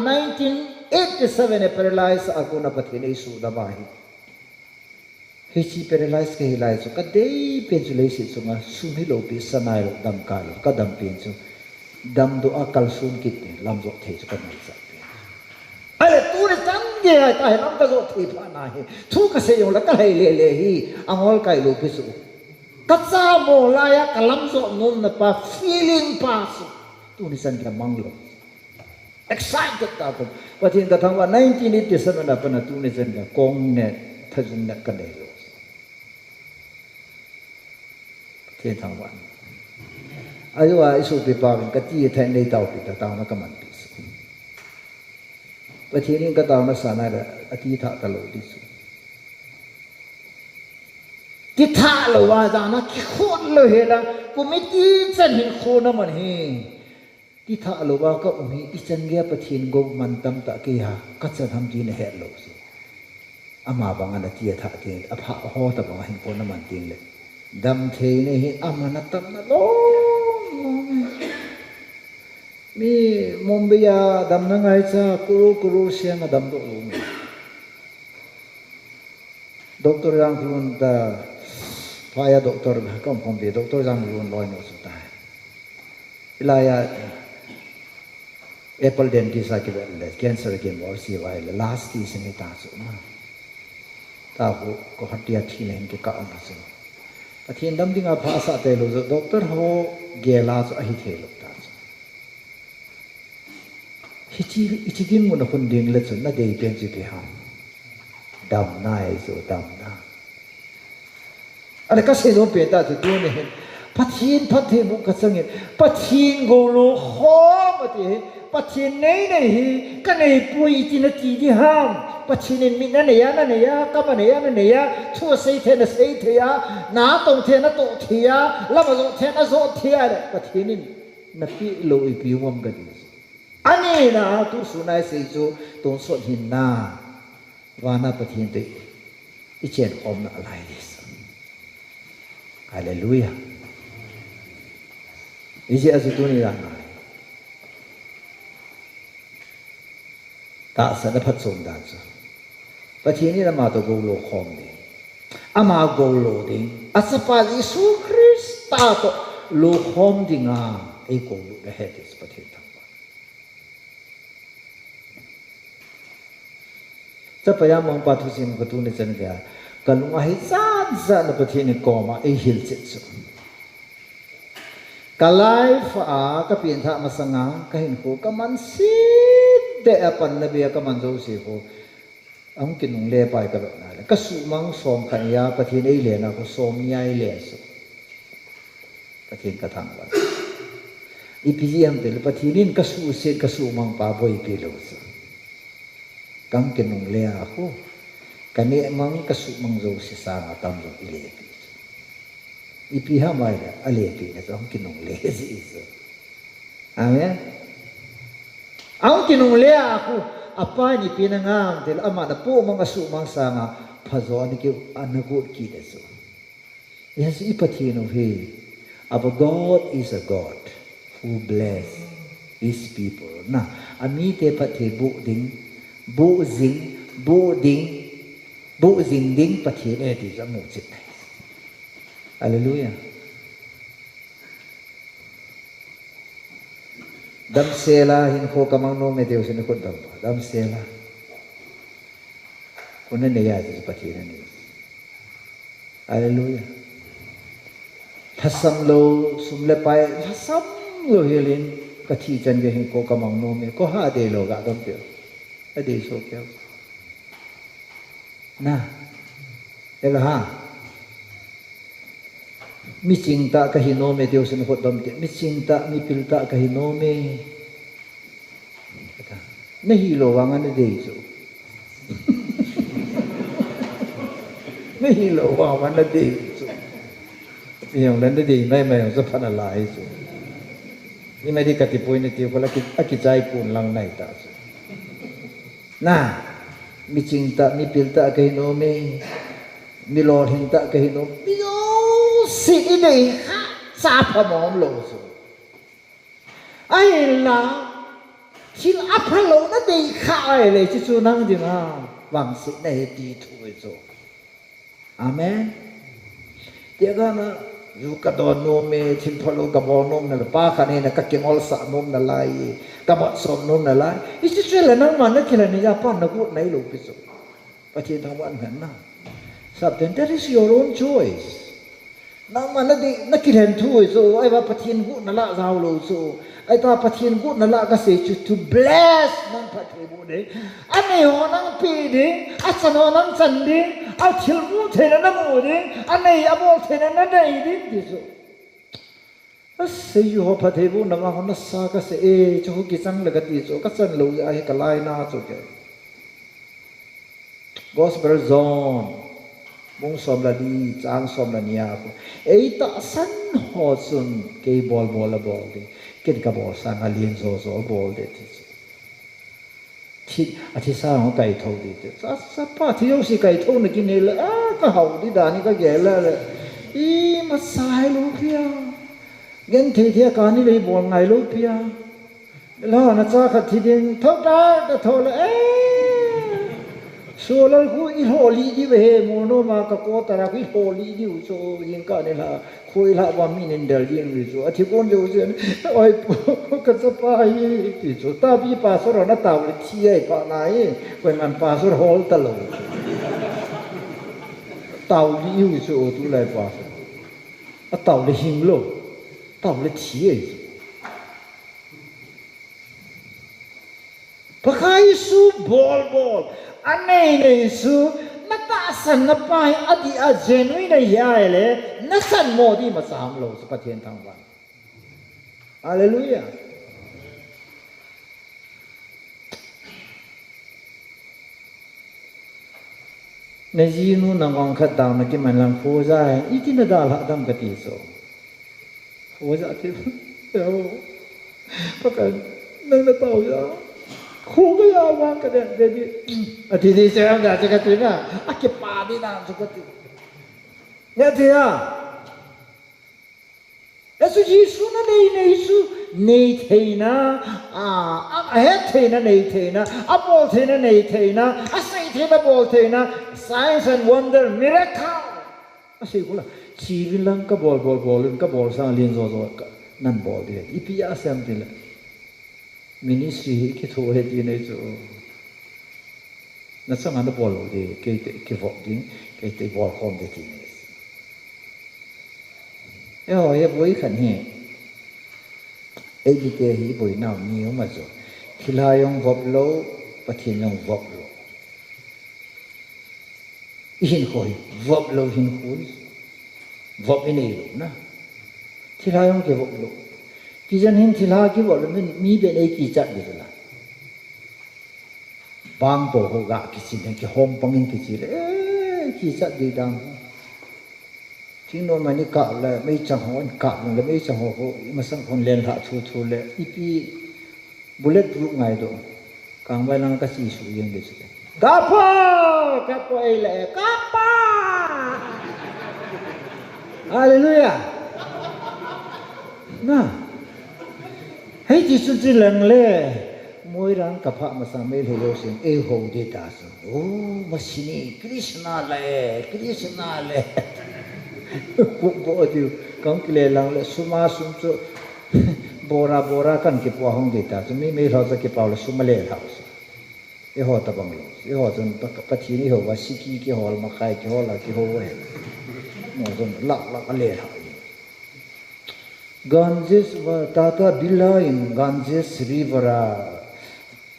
1987 paralyzed ako na pati na isu na bahay. Hichi paralyzed ka hilay so kaday pensulation so nga sumilo pi sanay dam kayo kadam penso dam do akal sun kit lam zo the so kanay sa. Ale tu ni tangge ay tayo lam ka zo the pa na hi. Tu kasi yung lakay lele hi angol kay lo pi so. Katsa mo laya kalam zo nun na pa feeling pa so. Tu ni san ka manglo. Excited ako. Pati yung katangwa 1987 na panatunin ka kong net tajun na kanelo. Pati yung tangwa. Ayaw isupi pa rin kati tayo na itaw pita tao na kamanpis. Pati yung kataw na sana ati ita talo diso. Kita lo wada na kikon lo hela kumiti chan hin ko naman hi. Kita aloba ka umi isan gya pathin go mantam ta kiha katsa tham ji ne hello so ama banga na tia tha tin apha ho ta banga hin ko na man ting le dam the ne hi amana tam na lo mi mombeya dam na ngai cha kuru siang dam do lo doktor yang kulun ta paya doktor kam kombe doktor jang kulun loi no su ta ilaya Apple dentist like cancer again or see why last season it has na tahu ko hatia thilen ke ka ama so pathin dam dinga phasa te lo doctor ho gela so ahi thelo ta hichi din mo na kun ding le so na dei pen ji pe ha dam nai so dam na ale ka se no pe ta tu ne pathin pathe bu ka sangin pathin go lo ho ma te Pachin nei hi kanai pui ti na ti di ham pachin min na ne ya ka ma ne ya chu sei the ya na tong the na to thia la ma zo the na zo thia pachin na pi lo I pi mom ga di ani na tu sunai sei zo ton so hin na wa na pachin te I chen om na lai dis hallelujah isi asitu ni ra ta sa na phat som dan so pati ni na ma to go lo khom ni ama go lo ding asapa Yesu Krista to lo khom dinga e go lo the head is pati thang ba sa pa ya mong pa thu sim ko tu ni chan ga kalunga hi san sa na pati ni ko ma e hil chit so kalai fa ka pin tha masanga ka hin ko ka man si de apan na biya ka manzo si ko ang kinung le pai ka na le ka su mang som kan ya pathin ei le na ko som nyai le so pathin ka thang ba ipili am de pathinin ka su se ka su mang pa boi pi lo so kang kinung le ako kani mang ka su mang zo si sa nga tam zo ile pi ipi ha mai le ale pi na so ang kinung le si so amen ang kinungle ako apa ni pinangam del ama na po mga sumang sanga pazo ni ki anagot ki deso yes ipatino he our God is a God who bless his people na amite pati bu zing ding pati ne di sa mu chit hallelujah dam sela hin ko kamang no me Deus ni ko dam sela kuno ne ya di pati na ni hallelujah thasam lo sumle pai thasam lo hilin kathi chan ge hin ko kamang no me ko ha de lo ga dam pe ade so kya na ela ha mi cinta ka hinome Deus ni ko dam mi cinta mi pilta ka hinome kata nahilo wangan na de so ไม่หลอกว่ามันนั่นดีอย่างนั้นดีไม่ของสัพพนลายสุนี่ไม่ได้กติปุยในที่คนละกิจใจกุนลังในตาสุน่ะมีจริงตามีปิลตาkehin omiมีลอหินตาkehin omiมีโอสิได้ซาพมอมโลสุไอ้ล่ะที่อัพโลนั่นได้ข้าไอ้เลยที่สุนังจริงอ่ะหวังสิในดีทุยสุอาเมนเดี๋ยวกันนะอยู่กับตัวโนเมทิมพโลกับบอลนมนั่นป้าคันนี้นะก็เก่งอลสานมนั่นไรกับบอลสมนมนั่นไรอิสราเอลนั่งมันนั่งกินอะไรญี่ปุ่นนักพูดไหนลูกพิสุประเทศทางวันนั้นนะสับเดน that is your own choice นั่งมันนั่งกินเห็นทุยสู้ไอ้ว่าประเทศพูดนั่นละเราลูกสู้ไอ้ตัวประเทศพูดนั่นละก็เสียจุด to bless นั่งประเทศพูดเองอันนี้หัวนั่งปีเองอันสนอนั่งสันเองเอาทิลพูดเทนนั่งพูดเองอันนี้อับอลเทนนั่งได้ดิพิสุAsay yo pathe bu nama hona sa ka se e chu ki sang lagati so ka san lo ai ka lai na so ke gospel zone bung som la di chang som la nia ko e ta san ho sun ke bol bol de ken ka bol sang alien zo bol de ti ati sa ho kai thau di sa pa thi yo si kai thau na ki ne la ka hau di da ni ka ge la i ma sai lo pia gen thi thi ka ni le bol ngai lo pia la na cha kha thi din thau da da thau la so la ku i holi di ve mo no ma ka ko ta ra ku holi di u so yin ka ne la khu i la wa mi nen dal yin ri so athi kon jo se oi ka sa pa yi ti so ta bi pa so ro na ta le thi ai pa na yi ko man pa so hol ta lo tao li u so tu lai pa a tao le hing lo tao le thi ai pa khai su bol anei nei su na ta san na pai adi a genuine na ya le na san mo di ma sam lo sa pathian thang wan hallelujah ne ji nu na ngong khat dang na ki man lang pho za i ti na da la dam ka ti so pho za ti yo pa ka nang na tao ya khu cái lao vang cái đèn để đi thì xem là cái tuyến à cái bà đi làm cho cái tuyến nghe thế à Yesu Giêsu nó đi này thế na hết thế na này thế na bol thế na này thế na say thế na bol thế na signs and wonder miracle say cũng là chỉ vì lăng cái bol sang liên rồi năn bol đi ipia xem thế là ministry ki tho he di nei zo na sang an bol de ke vok ding ke te bol khom de ti nei yo ye boi khan he e di ke hi boi naw ni ma zo khila yong vok lo pathin yong vok lo hin khoi vok lo hin khoi vok ni lo na khila yong ke vok lo ki jan hin thila ki bol mi be nei ki chat de la bang to ho ga ki sin ki hom pangin ki chi le ki chat de dang ting no mani ka la mai chang hon ka le mai chang ho ma sang khon len tha thu le ipi bullet proof ngai do kang bai lang ka si su yeng de chi ka pa ai le ka pa hallelujah na hay chỉ xuất chỉ lần lệ mỗi rang cặp hạ mà sang mấy lâu xem ê hồ đi ta sao mà xin Krishna lệ cũng bộ điều con cái lệ lang lệ suma sum so bora kan cái po hong đi ta so mấy lâu ra cái po là suma lệ hao ê hồ ta bang lo ê hồ chân bắt thi ni hồ và siki cái hồ mà khai cái hồ là cái hồ vậy mà chân lắc lệ hao Ganges wa tata bilain Ganges river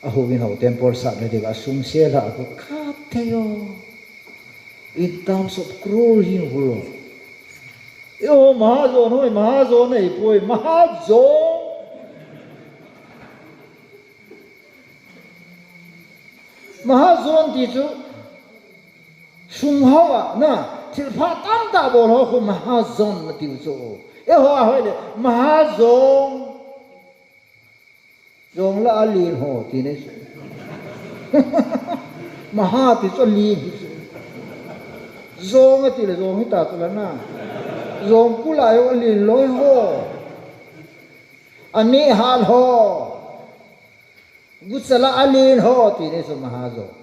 ahugin ho temple sa na diga sumsela ako kateyo in terms of cruel hin hulo yo mahazon ei poi mahazon ti chu sung hawa na til pha tam ta bol ho khu maha zon ma tiu so e ho a hoi le maha zong zong la ali ho ti ne maha ti so li zong ti le zong hi ta tu la na zong ku la yo ali loi ho ani hal ho gusala ali ho ti ne so maha zong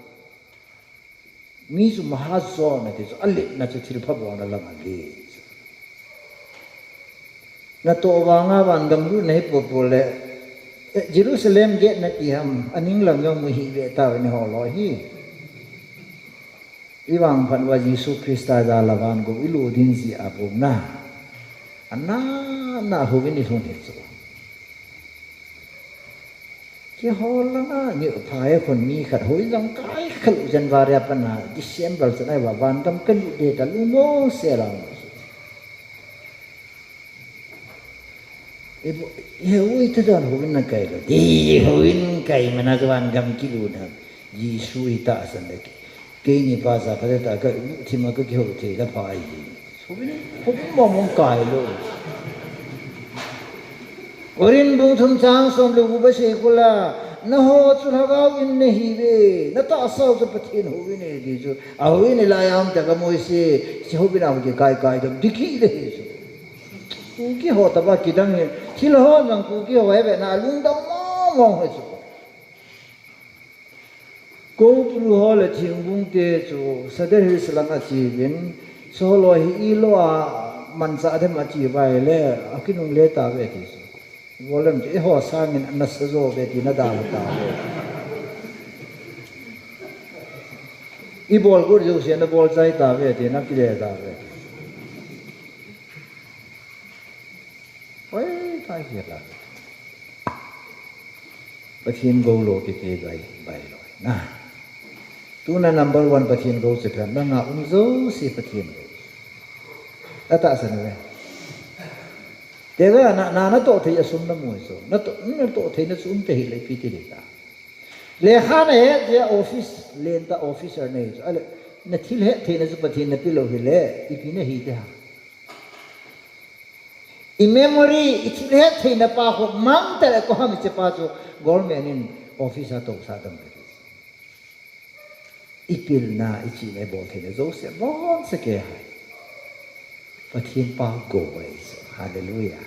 mi su maha zong na ti so ali na chu thil pha bo na la ma li na to wa nga wan gam ru nei po po le Jerusalem get na ti ham aning lang yong mu hi ve ta ne ho lo hi iwang phan wa Yesu Krista da lawan go ilu din si apom na anna na ho vi ni thon he so ki ho la na ni phai kon mi khat hoi jang kai khal January pa na December sa nai wa wan tam kan de ta lu mo se la e oi ta dan ho na kai lo di ho in kai mana wan gam ki lu na Yesu ita san de ke ni pa sa pha ta ka thi ma ka ki ho the la phai so bi ho mo mo kai lo orin bung thum chang som lu ba se kula na ho chu ha ga in ne hi ve na ta sa so pathin ho vi ne di chu a ho ni la yam ta ka mo se si ho bi na ke kai kai dam dikhi le so ku ki ho ta ba ki dang thi lo ho nang ku ki ho ve na lung dong mo mo ho so ko pru ho le thing bung te chu sadar hi salang a chi vin so lo hi lo a man sa de ma chi vai le akinung le ta ve ti volam je ho sang in na sa zo ve ti na da ta i bol gur jo se na bol chai ta ve ti na ki le ta ve oi ta hi la pathin go lo ki te bai bai lo na tu na number 1 pathin go se phan na nga zo si pathin go ata san ve Tega na to thei asum na moi so na to thei na sum te hi le pi ti le ta le kha na he je office len ta officer nei ale na thil he thei na su pathin na pi lo hi le i pi na hi te ha i memory i thil he thei na pa ho mang te ko ha mi che pa so government in office to sa dam i pil na i chi ne bo thei na zo se bon se ke ha pathin pa go wai Hallelujah.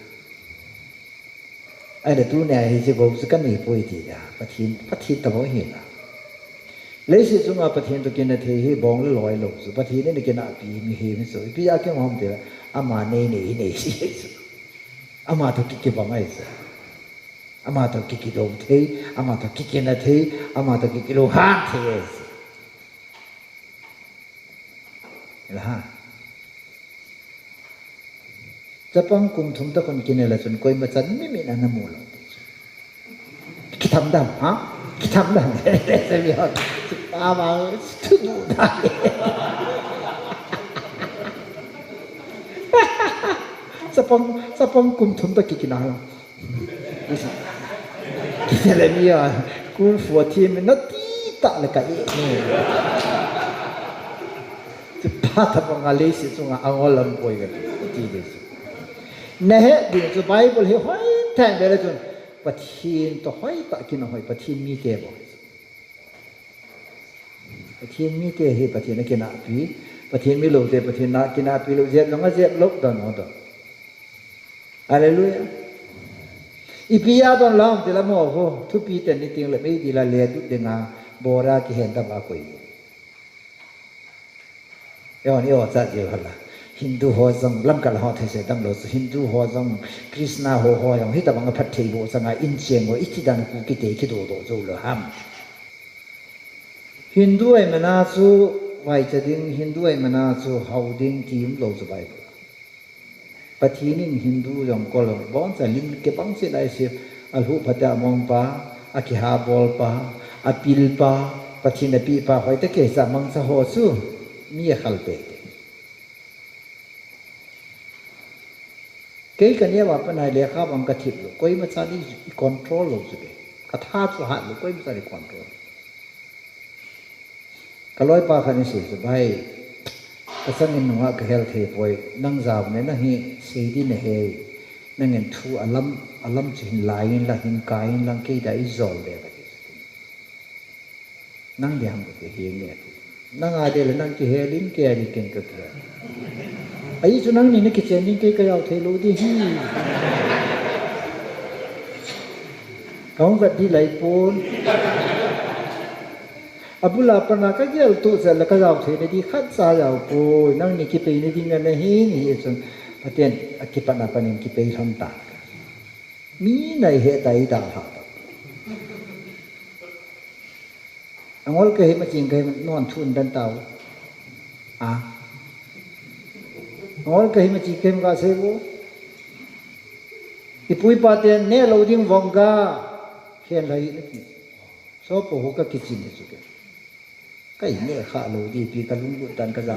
Ada tu ne ai je go su kan ni poi ti da pathin ta bo hi la. Le si su ma pathin to kin na the hi bong le loi lo su pathin ne kin na pi mi he mi so pi ya kin hom te ama ne si su. Ama to ki ba mai sa. Ama to ki do the ama to ki na the ama to ki lo ha the la ha Japang kum thum ta kon kinela chun koi ma chan mi na na mo lo ki tham dam ha ki tham dam se mi ha pa ba tu du da Japang kum thum ta ki kina lo ki le mi ya kun fu ti mi na ti ta le ka e ni pa ta pa ngale si chunga angolam poi ga ti de na he di chu Bible he hoi thang de la chun pathin to hoi ta kin hoi pathin mi te bo pathin mi te he pathin na kin a pi pathin mi lo te pathin na kin a pi lo je long a je lok don ho do hallelujah i pi ya don lam te la mo ho thu pi te ni ting le me di la le tu de nga bora ki hen ta ba koi yo ni o cha je hala Hindu ho zong lam kal ho the se dam lo Hindu ho zong Krishna ho yang hi ta bang phat thei bo sanga in cheng go ichi dan ku ki te ki do zo lo ham Hindu ai mana chu wai cha ding Hindu ai mana chu hau ding tim lo zu bai pathinin Hindu yong ko lo bon cha lim ke bang se dai se al hu phata mong pa aki ha bol pa apil pa pathina pi pa hoi te ke sa mang sa ho su mi khal pe Kei kan ya wa pa na le kha bang ka thip lo koi ma cha ni control lo su ke ka tha chu ha lo koi ma cha ni control ka loi pa kha ni su bai kasangin nunga ka health he boy nang zaw ne na hi seidi ne he nangin thu alam chin lain la hin kain lang ke da izol de ba nang de ham ke he ne nang ade le nang ki helin ke ari ken ka ke ai chu nang ni ne ki chen ni ke ka yaw the lo di hi kaung vật đi lấy phun abula pana ka gel tu sa la ka jaw the ne di khat sa jaw po nang ni ki pe ne di nga na hi ni chun paten akipana panin ki pe tham ta mi nai he tai da ha angol ke he ma ching ke non thun dan tau angol ke he ma chi ke ma se bo ipui paten ne lo ding wonga khen lai ne ki so po ho ka kitchen ne su ke kai ne kha lo di pi ka lung lu tan ka za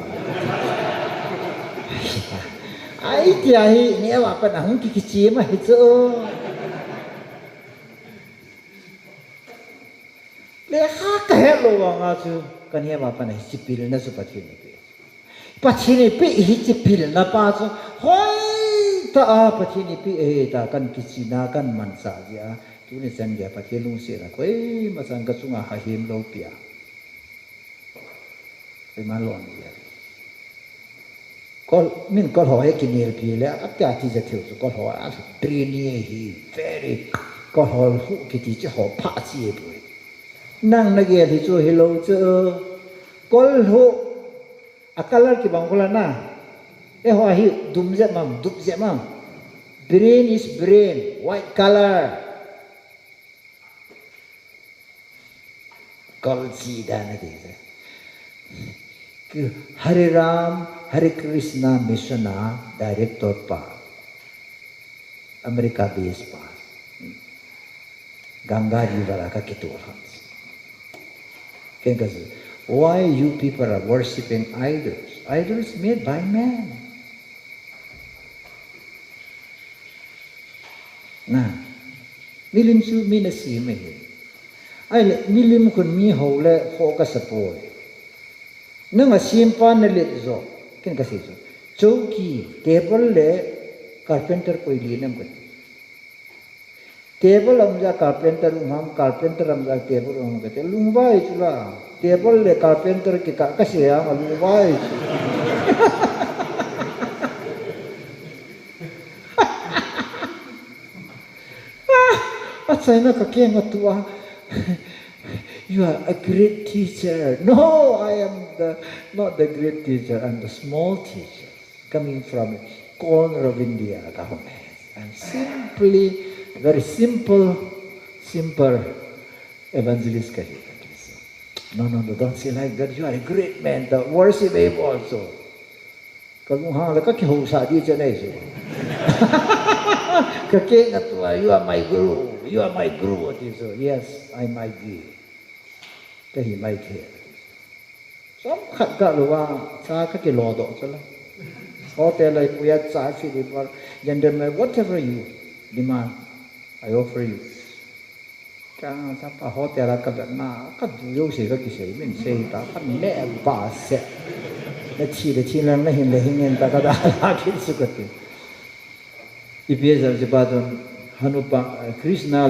ai tia hi ne wa pa na hung ki chi ma hi zo le ha ka he lo wa nga su kan he wa pa na chi pil na su pa thi ne pe hi chi pil na pa su hoi ta a pa thi ni pi e ta kan ki chi na kan man sa ya tu ne san ya pa thi lung se la ko e ma sang ka su nga ha him lo piaไปมาหลอนเนี่ยก็มินก็หอยกินเนลพีแล้วอัตยาที่จะเที่ยวก็หอยอันตรีนี่ฮี very ก็หอยหูกิติจะหอยผ้าเสียด้วยนั่งนักเรียนที่ช่วยให้เราเจอก็หูอาการอะไรกี่บางคนละนะหอยหิวดุมเจ็บมั้ง brain is brain white color ก็สีดานะดีเลยคือ Hare Ram Hare Krishna Mission Director pa America based pa Ganga River ka kituhan kaya why you people are worshipping idols made by man na milim su minasi me ai milim kun mi ho le ho ka sapoi nang asimpan na lit zo kin kasi zo chowki table le carpenter koi li nam kat table amja carpenter carpenter amja table kat lungbai chula table le carpenter ki ka kasi ya lungbai atsai na ka kenga tua you are a great teacher. No, I am not the great teacher. I'm the small teacher coming from the corner of India. I'm simply very simple evangelist. No, don't say like that. You are a great man. The worship him also. Kalau hang leka ke husa di chane so. Kake ngatua, you are my guru. You are my guru. So yes, I might be. He might hear. Some cut got luwa, Saka Lodo. Hotel like we had Safi, gentlemen, whatever you demand, I offer you. Sapa hotel na, cut you say, mean say that, never set. Let's see the children, let him in Takada, Sukkati. If he is a button, Hanupa, Krishna,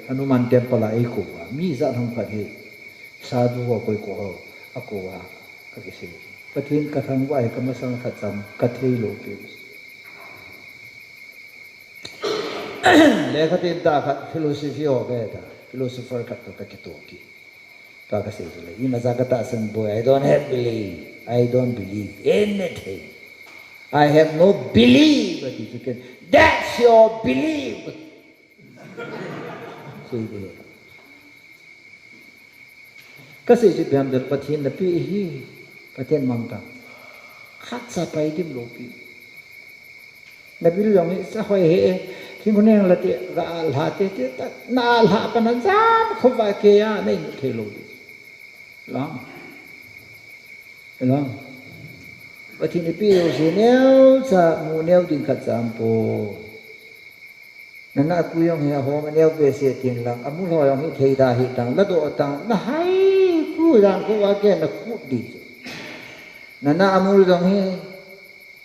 Hanuman Temple, Eko, me is at home for him. Sadhu wa koi ko ako wa kasi patin kathang wa ay kamasang khatam kathei lo ke le khatin ta khat philosophy ho ga ta philosopher khat to kito ki ta kasi le ina zakata san boy I don't believe anything I have no belief but you can that's your belief say there kasi si biam dal pathin na pi hi pathin mangta khat sa pai dim lo pi na bil yong sa hoi he king ko neng la te ga al ha te ta na al ha pa na zam kho va ke ya nei ke lo di long pathin ni pi yo si neu sa mu neu din khat sam po na ku yong he ho ma neu pe se tin lang amu lo yong hi thei da hi tang la do tang na hai ku yang ku wa ke na ku di nana amul dong he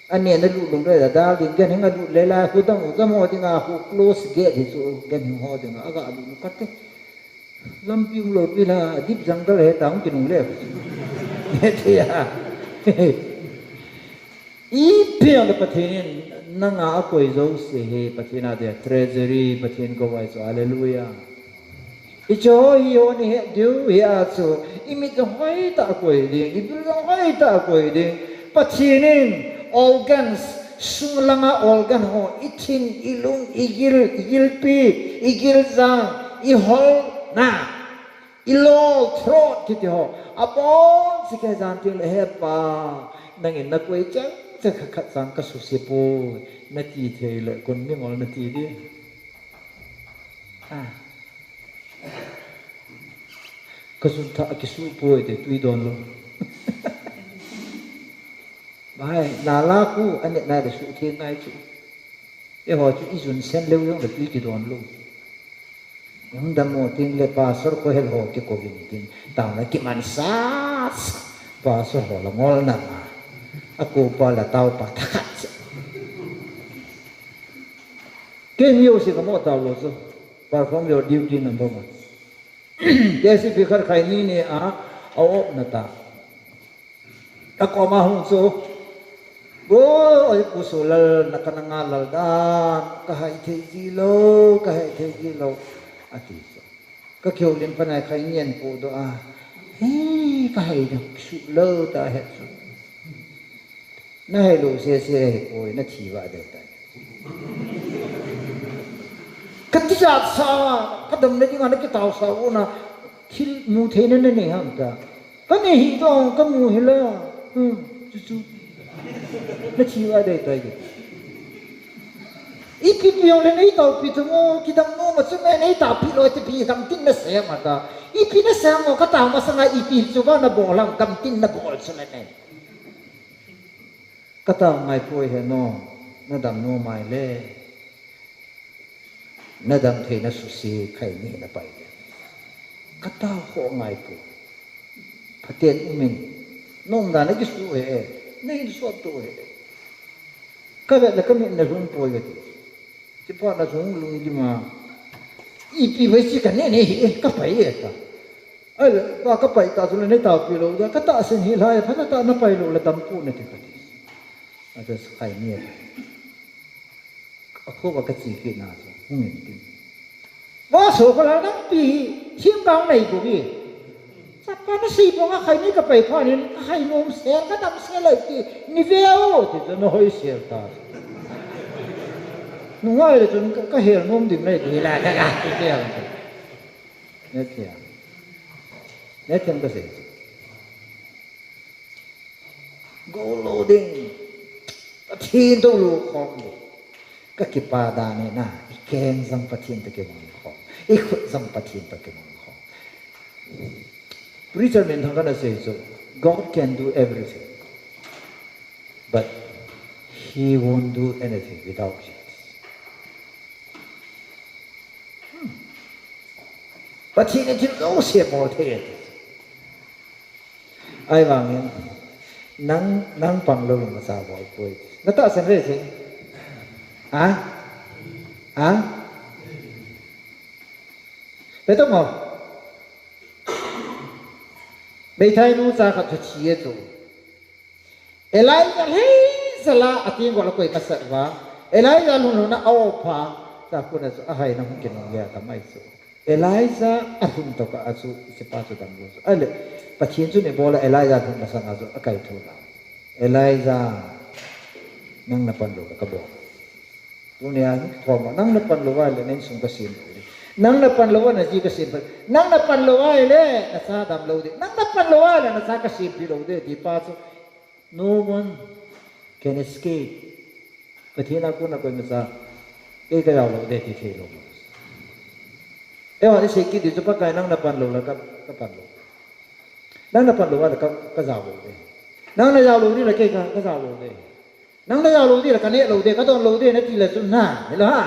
anh em nó lụt lùng đây là đào thì cái này lụt lấy la khu đông cái mỏ thì ngà khu close gate thì số cái nhiều họ thì ngà cái lụt cắt đấy lâm piung lụt vì là deep răng đó là tao không chịu nổi đấy thì à ý piang cái bát này nang à coi dấu sẽ he bát này là treasury bát này có vai số hallelujah ý cho yêu anh he điều he à số ý mình trong hai ta coi đi ý mình trong hai ta coi đi bát này organs sunglanga organ ho ithin ilung igil pi igil zang ihol na ilo throat kiti ho apon sikai zan til he pa nangin na koi chang cha khat sang ka su se po na ti the le kon mi ngol na ti di ka sun tha ki su po de tui don lo bài là la cu anh này là sự thiên ngay chứ cái họ chú ý dùng sen lưu giống là tùy cái đoàn luôn những đam mô tin lệ ba sơ có hel họ cái cổ bình tin tao nói cái man sát ba sơ họ là ngon lắm aku ba là tao ba thắt cái nhiều sự có một tao luôn chứ ba không được duty number one cái sự việc khai ni nè ốp nè ta ako mahung so ôi pusulal nakanangalal dan kahai thei gilo ati so ka kyolen panai khai nien po do he kahai da su lo ta he so na he lo se oi na thi wa de ta katija sa kadam ne dinga na ki taw sa ona thil mu the ne ne ham ta ka ne hi do ka mu hi la chu nó chịu ở đây tới ít khi nhiều lên ấy tàu bị thằng ngô khi thằng ngô mà chúng em ấy tàu bị lôi thì bị cầm tin nó xem mà ta ít khi nó xem mà cái tàu mà sang ngày ít khi chúng nó bỏ làm cầm tin nó bỏ cho nên này cái tàu ngày phơi hè nó đầm nó mày lên nó đầm thì nó sụt xì khai ni nó bay cái tàu họ ngày phơi phát triển mình nông đàn nó cái số hệ nên số tuổi cái vậy là cái mình là rung tuổi vậy chứ bao là rung lung gì mà ít khi với chỉ cần này cái phải vậy ta ấy là cái phải ta rồi này tao bị lâu rồi cái ta sinh hi lại phát ta nó phải lâu là tầm phụ này thì cái gì à just khai niệm aku và cái gì kia nào rồi không nhận tin và số cái là nó bị thiên cao này của gì Sapa na si po nga kay ni kapay pa ni kay nom ser ka dam ser lai ti ni veo ti no hoi ser ta no ngai le chun ka her nom dim lai ti la ka ti tel ne tiang ka se go loading pathin to lu khom ka ki pa da ne na I keng zang pathin ta ke mon khom I khut zang pathin ta ke mon khom Preacher men thang kana say so God can do everything but he won't do anything without Jesus but he need to know say more thế ai vàng nang pang lo mà sao boy boy nó ta sen re thế Thế tốt không? Bây thay nu ra khát chia rồi. Elai ra hey sala atin gọi là quay cắt sợi vá. Elai ra luôn nó ao phá. Ta cũng là hay nó không kiến nghe ta mai số. Elai ra atin to cả asu sẽ pa cho đam luôn. Ai bắt chiến chú này bỏ là Elai ra cũng là sang asu akai thôi nào. Elai ra nang napan lo ka bo. Tu niya thoma nang napan lo wa le nen sung ka sin. Nang napan lo wa na ji ka sin. Nang napan lo wa le na sa dam lo di. Nang napan lo wa le na sa ka sin pi lo de di pa so. No one can escape. Pathina ko na ko na sa ke ka lo de ti the lo. E wa se ki di so pa kai nang napan lo la ka pan lo. Nang napan lo wa la ka za lo de. Nang na za lo di la ke ka za lo de. Nang na za lo di la ka ne lo de ka don lo de na ti la sun na. Hello ha.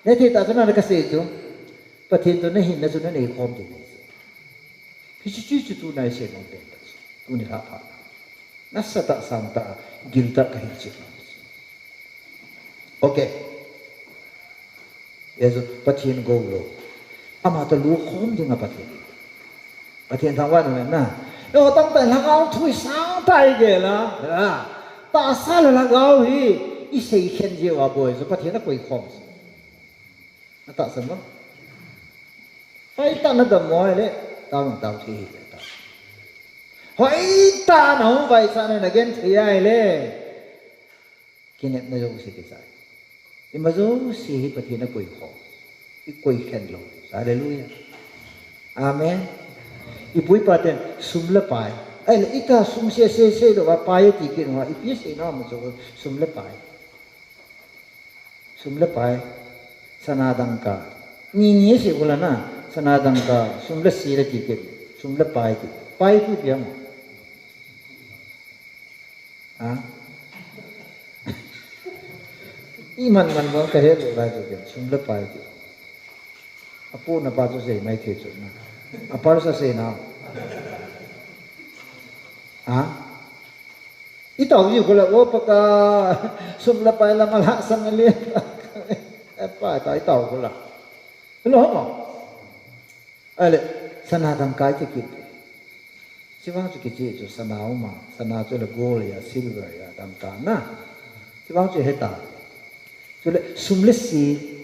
Ne ti ta sun na ka se chu. Pathin to na hin na sun na nei khom ti. Phi chi chi tu nai se no de. Tu ni ha pha. nasa tak santa gilta kahicik. Okay. Yesu pathin golo. Ama ta lu khom ding a pathin. Pathin thang wa na. Yo tang tai la gao thui sang tai ge la. Ta sa la gao hi i sei khen je wa boy so pathin na koi khom. Na ta san mo. Pai ta na da moi le ta mang tao thi le ta. Hoi ta na vai sa na gen thi ai le. Kinet na jo si ti sai. Imazo si pathin na koi khom. I koi khen lo. Hallelujah. Amen. Ipui paten sumla pai. Ai le ita sum se do wa pai ti kin wa ipi se no mo so sumla pai. Sumla pai sanadang ka. Ni se bola na sanadang ka sumla si re ti kin. Sumla pai ti. Pai tu biang. Ha? Iman man mo ka he lo la jo kin sumla pai ti. Apo na pa to say mai the chu na. Apar sa say na. Ha? Itaw yu ko la o pa ka sumla pa la mala sang ali. Pa ta itaw ko la. Lo mo. Ale sanadang kai ti kit. Siwang chu ki chu sanao ma, sana chu la gold ya silver ya dam ta na. Siwang chu heta. Chu le sumle si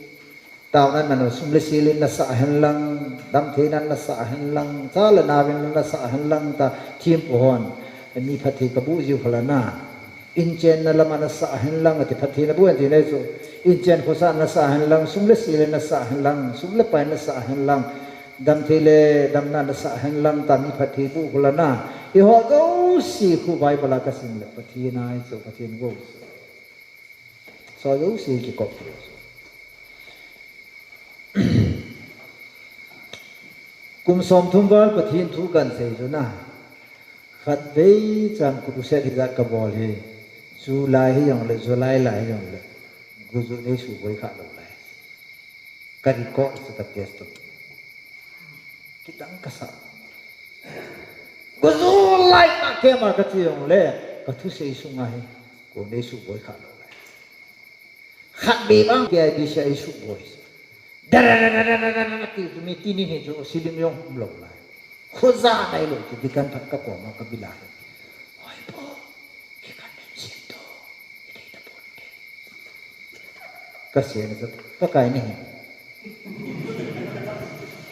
tao nan man sumle silin na sa hen lang dam thenan na sa hen lang cha la na vin na sa hen lang ta thim pohon mi phathi kabu ju phalana inchen na lama na sa hen lang ati phathi na buan ti nei so inchen khosa na sa hen lang sumle silin na sa hen lang sumle pai na sa hen lang dam thile dam na sa hen lang ta mi phathi bu phalana I ho go si khu bai bala ka sim le phathi na so phathi go so go si ki ko kum som thum wal pathin thu kan sei zo na khat vei chan ku se ki za ka bol he chu lai hi yong le zo lai lai yong le gu zu ne su boi kha lo lai ka ri ko su ta test to kitang ka sa gu zu lai ka ke ma ka ti yong le ka thu sei su nga he ko ne su boi kha lo lai khat bi bang ke bi se su boi mi tini he jo silim yong lo lai khoza dai lo ti kan phat ka ko ma ka bila oi po ki kan chen to dei da bon de ka se ne ka kai ni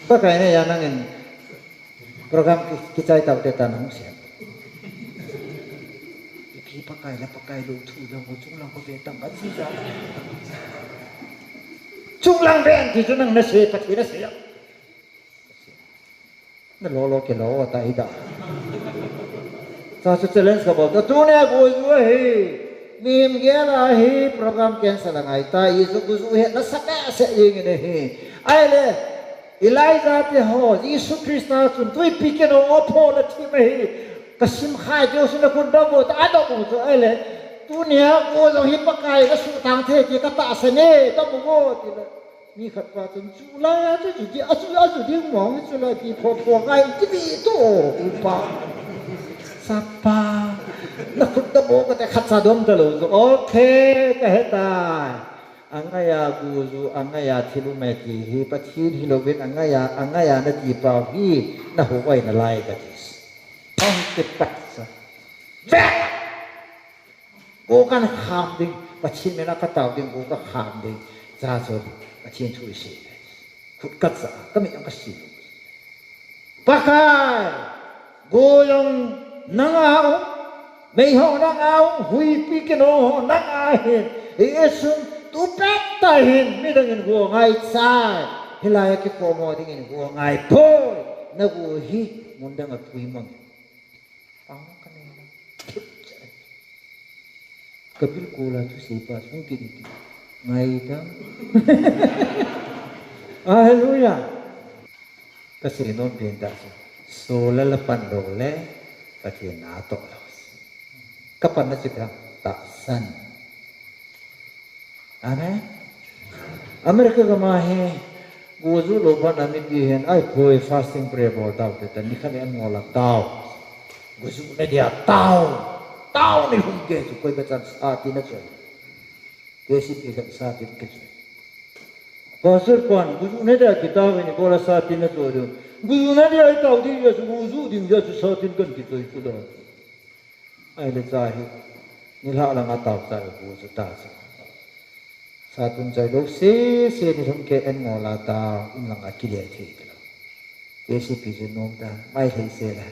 ka kai ne ya nang program ki chai ta de ta nang se ki pakai lo thu lo chung lang ko ve tam ba chi ja chung lang ren thì chúng nó sẽ phát triển nó sẽ nó lo cái lo ta ida sa sẽ lên cái bảo tu này cô chú hi mìm kia là hi program cancel là ngày ta isu cô chú hết nó sắc cái sẽ gì cái này hi ai le Elijah thì họ Jesus Christ chúng tôi bị cái nó oppo là thì mày cái sim khai cho xin là con đâu mà ta đâu cũng ai le tu này cô rồi hi pakai cái sự tăng thế thì cái ta sẽ nè đâu mà cô thì mi khát vào chân chú la cho chú đi chú đi mong chú la đi phò ngay cái gì đó upa sapa nó không có bố cái khát sa đom đó rồi ok cái hết ta angaya guzu angaya thilu me ki hi pathin hi lovin angaya na ti pau hi na ho wai na lai ka tis ong ke pat sa ve ko kan kham ding pathin me na ka taw ding ko ka kham ding za so pathin thu si khut kat sa kami ang kasi pakai goyong nangao may ho nangao hui pi kino nangahin iesum tu pet tahin mi dangin go ngai sai hilaya ki ko mo dingin go ngai boy na go hi mundang at puimang ang kanina kapil kula tu sipa mungkin itu ngai dang haleluya kasi non pinta so lalapan dole pati nato kapan na sila taksan amen Amerika kamahe guzu loban amin bihen ay boy fasting prayer board out eta ni kali an ngolak tao guzu na dia tao tao này không kể chú quay bắt chặt sa tin nó rồi cái gì bị sa tin cái rồi pastor quan guzu ne da kita ni bola sa tin nó rồi guzu ne da tao đi giờ guzu đi giờ sa tin kan kita itu dah ai le zai ni la la tao zai guzu ta sa tun zai lo se ni thong ke en ngo la ta in lang akile thi cái gì bị gì nôm ta mai thấy xe là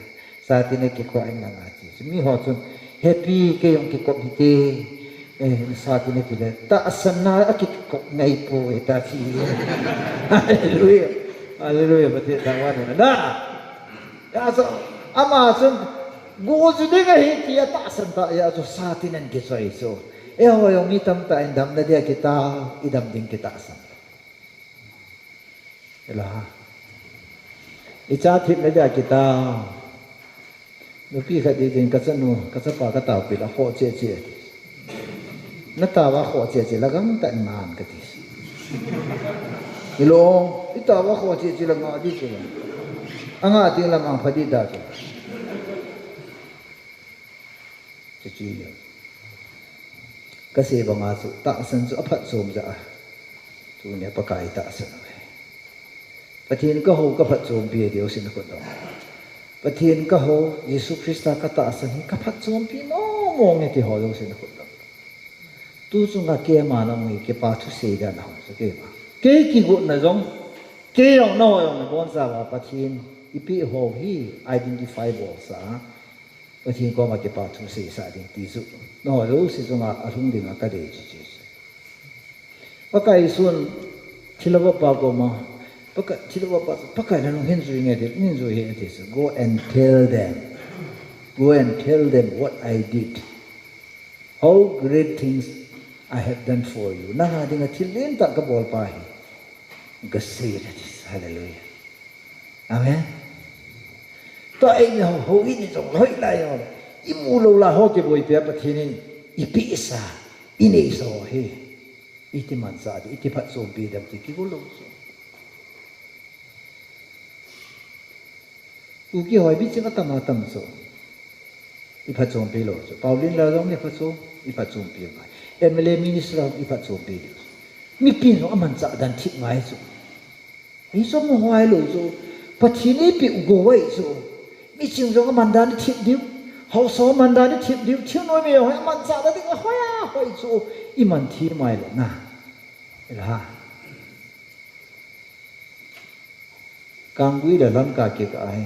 sa tin cái qua anh lang ati mi ho chun happy cái yung cái cop hiti sa tin cái là ta sana cái cop ngay po ta thi hallelujah hallelujah bati tawar na ya so ama chun go ju de ga hiti ta san ta ya so sa tin an ke soi so ho yung mi tam ta indam na dia kita idam din kita san ela icha thit na dia kita nupi kha di din ka sanu ka sa pa ka ta pi la ho che che na ta wa ho che che la gam ta man ka ti ilo ita wa ho che che la nga di chu anga ti la mang phadi da chu che chi ya ka se ba nga su ta san su aphat som ja tu ne pa kai ta sanปะเทียนก็โหก็พัดโจมเปียเดียวสินะคนเราปะเทียนก็โหเยซูคริสต์ก็ตาสันก็พัดโจมปีน้องมองเนี่ยที่หอเราสินะคนเราตู้จงก็เกี่ยมาน้องมีเกี่ยปาทุเสียดานเอาสักเกี่ยมาเกี่ยกี่กุนะจงเกี่ยงน้อยองบอนซาว่าปะเทียนอีปีโหฮี identify บอกซะปะเทียนก็มาเกี่ยปาทุเสียสาดิ่งที่สุดน้อยเราสิจงก็อารมณ์ดิ่งก็ได้จีๆปะไก่ส่วนที่เราบอกก็มาpakai dalam hindu ingat itu go and tell them what I did, how great things I have done for you. Nang ading atilin tak kabol pahi, gasir hadis, hallelujah, amen. Tak ini ho ini jong loi layon, imulo lah ho ke boy pia patinin ipisa ini so he, iti mansad, iti pat so bidam tiki gulo. Uki hỏi biết chứ có tâm số, ít phát trộm bì lỗ, bảo liên lao động ít phát số, ít phát trộm bì ngay, em lên minister ít phát trộm bì được, mi pin nó ăn chả đàn thịt ngay số, mi số mua hoài lỗ số, phát thiên ấy bị ugo vậy số, mi chừng số ăn đàn thịt điếu, hậu số ăn đàn thịt điếu, thiếu nói mèo hay ăn chả đàn thịt hoài số, im ăn thịt mai lỗ na, là càng quý là lắm cả kia cái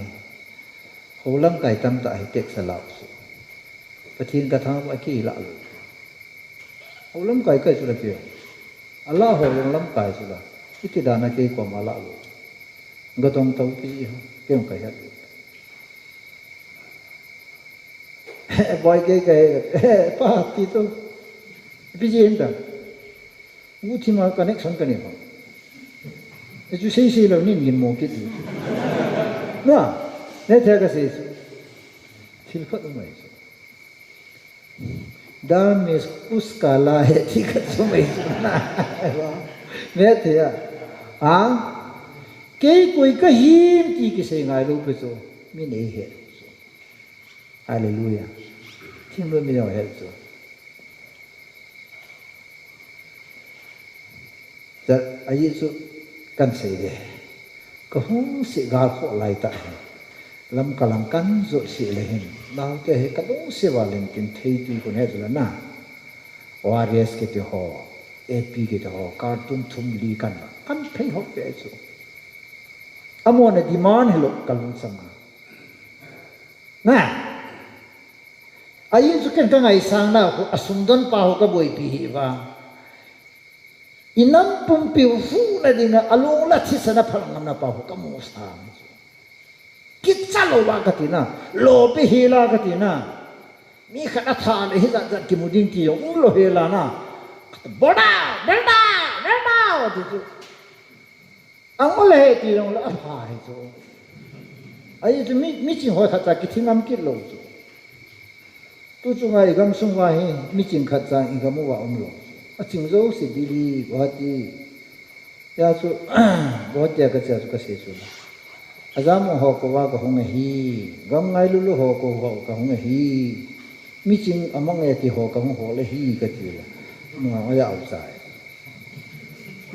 hồ lắm cái tâm tại tết sờ lạo và thiên cả tháng vậy kỳ lạ rồi hồ lắm cái chỗ là kia Allah hồ lắm cái chỗ là ít đàn này cái quả mà lạ rồi người tông tàu cái cái hết boy cái pa tí tôi bây giờ hiện tại u thì mà connection cái này không chú xây là nên nhìn mong cái gì, na, nên theo cái gì, thì phát đúng vậy, đam mê uskala hệ thì cái số mấy na, nên thế à, cái cái hiếm thì cái gì ngay lúc bây giờ mình ấy hết, hallelujah, thiên luôn mình hết rồi, giờ ai Giêsu kan sei de ko hung si gal kho lai ta lam kalang kan zo si le hin naw te he ka dong se walen kin thei ti ko ne zula na warriors ke te ho ap ke te ho cartoon thum li kan phei ho pe chu amona demand hello kalung sama na ayin su ken ka ngai sang na ko asundon pa ho ka boi pi hi wa inam pumpiu fu na dinga alung la chi sana phalang na pa ho ka mo sang kitsa lo wa ka tina lo pe hila ka tina mi khana tha le hi zan ki muding ti yo lo hela na boda belda ti chu ang le ti long la pha hi chu ai chu mi chi ho tha ta ki thingam ki lo chu tu chu ngai gam sung wa hi mi ching khat cha ing ga mo wa om lo a ching zo si di li wa ti ya chu bo te ka cha ka se chu azam ho ko wa ko hong hi gam ngai lu lu ho ko ho ka hong hi meeting among a ti ho kang ho le hi ka ti la ma ya outside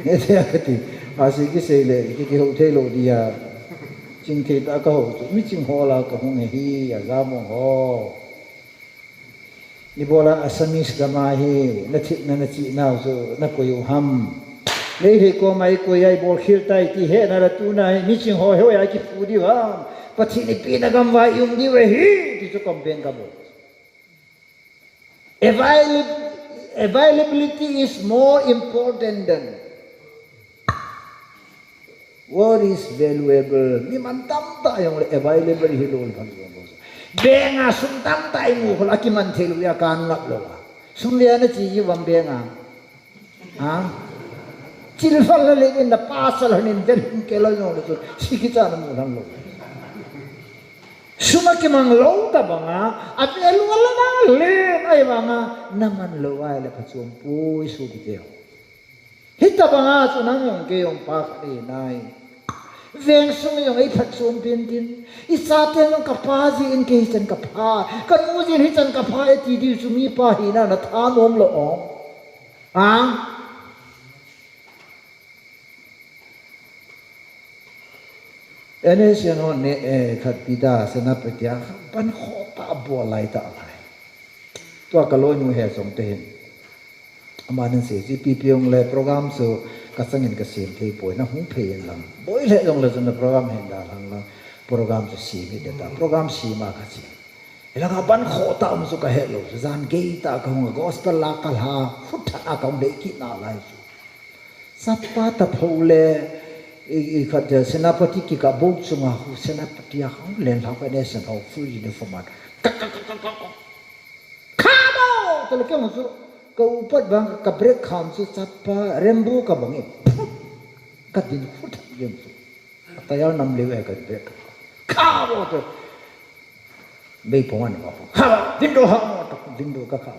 ne ti asi ki se le ki ho the lo dia jing the ta ka ho meeting ho la ka ho hi ya za mo ho ni bola asamis ga ma hi na thi na chi na zo na ko yu ham le he ko mai ko yai bol khil tai ti he na ra tu na meeting ho ho ya ki pu di wa pathi ni pi na gam wa yum di we hi ti so kom ben ka bo availability is more important than what is valuable. Ni mantam ta yung available hilol pag benga suntam ta mo ko laki man thelu ya kan ngap lo sumya na chi yi wam benga ha chilfal le in the pasal hanin den kelo no so sikita na mo lang lo suma ki mang lo ta banga at elu wala na le ay banga naman lo ay la pachum pu isu biteo hita banga so nang yung ke yung pa ni nai veng sung yung ay pachum bin din isa te yung kapazi in ke hitan kapa kan muzin hitan kapa eti di sumi pa hina na thanom lo ong ha ene siya no ne khat pida sena petya pan khota bo lai ta lai to ka lo nu he som te hin amanan se ji pi pyong le program so ka sangin ka sim the poi na hung phe lang boi le jong le jong program hen da lang la program so si mi da program si ma ka chi ela ka pan khota um so ka he lo zan ge ta ka hung gospel la ka ha phut tha ka de ki na lai sappa ta phole ikat senapati ki ka bok sunga hu senapati ha len ha ka ne sen ho free ni format kamo to le kemo so ka upat bang ka break kham su sappa rembu ka bangi ka din phut yem su atayar nam lewe ka break kamo to be pon ma ha window ka kha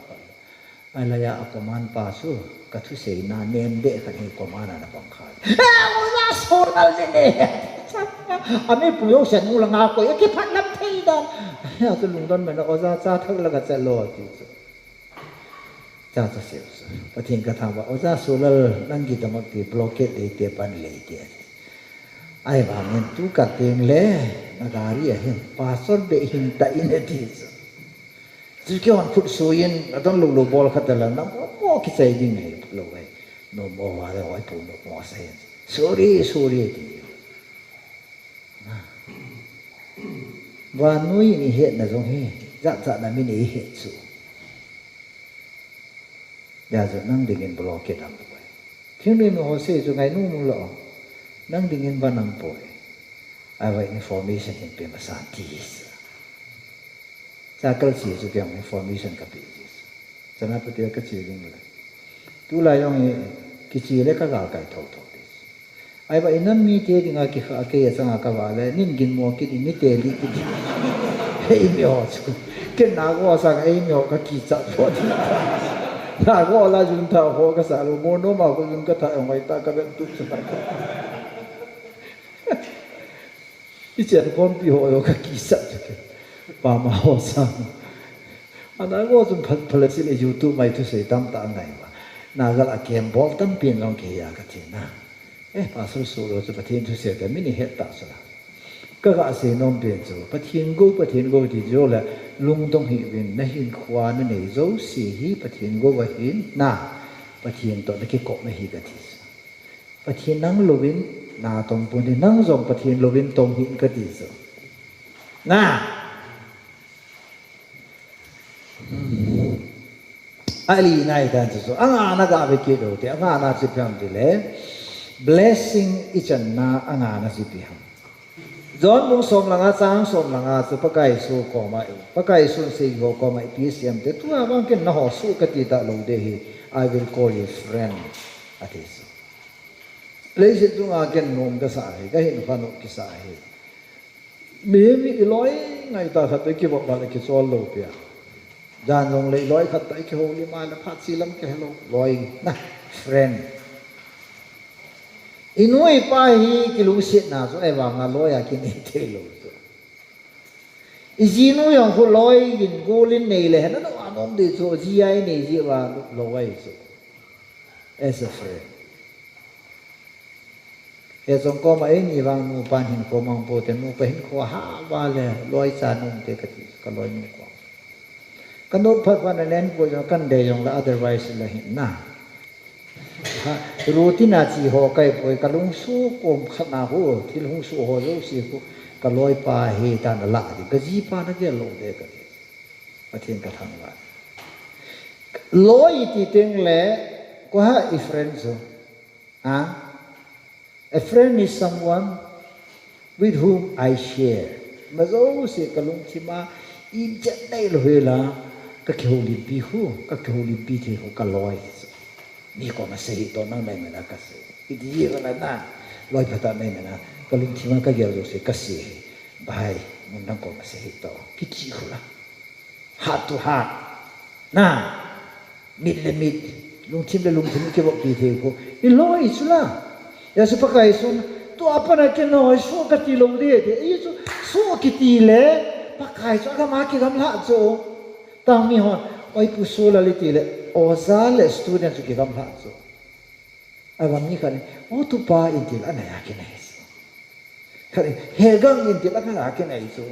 ala ya apaman pa su ka thu sei na nem de ka ni ko mana na bang kha soral ne ame puyo sen mu lang ako e ki phat lam thei dan ya tu lung don me na oza cha thak la ga cha lo ti cha cha se pathin ka tha ba oza soral nang gi tamak ti blockade de te pan le ti ai ba men tu ka teng le na ga ri hen pasor be hin ta in ti ji ke on phut so yin adon lo bol khatala na mo ki sai ding ai lo ai no mo wa le oi pu no mo sai sorry ti và nuôi ni hiện là giống he dạ là mình ấy hiện sự giờ năng định in block cái đam bồi thiếu nên họ sẽ cho ngày nu mu lọ năng định in van nam bồi ai vậy information in pe masan tis sa kal si cho cái information ka pe sa na pe cái chi ding la tu la yong cái chi le ka ga kai thau ai vậy nên mi thế thì ngay cái sang cái vào là nên kinh mua cái gì thế đi cái email cái nào có sang email cái kỹ thuật thôi nào có là chúng ta có cái sao mua nó mà có chúng ta ở ngoài ta cái bên tụt sang cái chuyện con bị họ cái kỹ thuật cái bà mà họ sang anh ấy có chúng phát phát lên YouTube mấy thứ gì tam ta này mà nào cái là game ball tam biến lòng kia cái chuyện nào pasal solo tu patien tu siapa mini het tak salah. Kakak saya nombor tu patien go di jola lung dong hiwin nahin kuan ni zo si hi patien go wahin na patien tu nak kok nahi gatis. Patien nang lovin na tong pun di nang zong patien lovin tong hin gatis. Na ali nai dan tu ang anak abe kido ti ang anak si pam dile blessing ichan na anga na si piham zon mong som langa sang som langa su pakai su ko mai pakai su se go ko mai pcm te tu abang ken na ho su ka ti ta lo de hi I will call you friend atis leise tu nga ken nom ka sa hi ka hin fa no ki sa hi mi loi ngai ta khat ki bo ba ki sol lo pia jan long le loi khat ta ki ho li ma na phat si lam ke lo loi na friend inui pa hi ki lu sit na so ai wa nga loya ki ni te lo so izinu yang hu loi gin go lin nei le na no nom de so ji ai ni ji wa lo wai so as a friend as on ko ma ni wang nu pan hin ko mang po te nu pa hin ko ha wa le loi sa nom te ka ti ka loi ni ko kan no phat wa nen ko jo kan de yong la otherwise la hin na rutina chi ho kai poi ka lung su kom khana ho thil hung su ho lo si ko ka loi pa he ta na la di ka ji pa na ke lo de ka ma thiên ka thang wa loi ti teng le ko ha i friend so a friend is someone with whom I share ma zo si ka lung chi ma in chat dai lo he la ka ke ho li bi hu ka ke ho li bi thi ho ka loi ni ko ma se to na mai na ka se I di la na loi phata mai na ka lung chi ma ka ge zo se ka se bai mun dang ko ma se to ki chi hu la heart to heart na mid le mid lung chim le lung chim ke bo pi the ko I loi su la ya su pa kai sun to apa na ke no su ka ti lo de de I su ki ti le pa kai su ka ma ki gam la zo tang mi hon oi pu su la li ti le o za le student ki gam la zo ai wam ni ka ni o tu pa in ti la na ya ke nei so ka ni he gang in ti la ka la ke nei so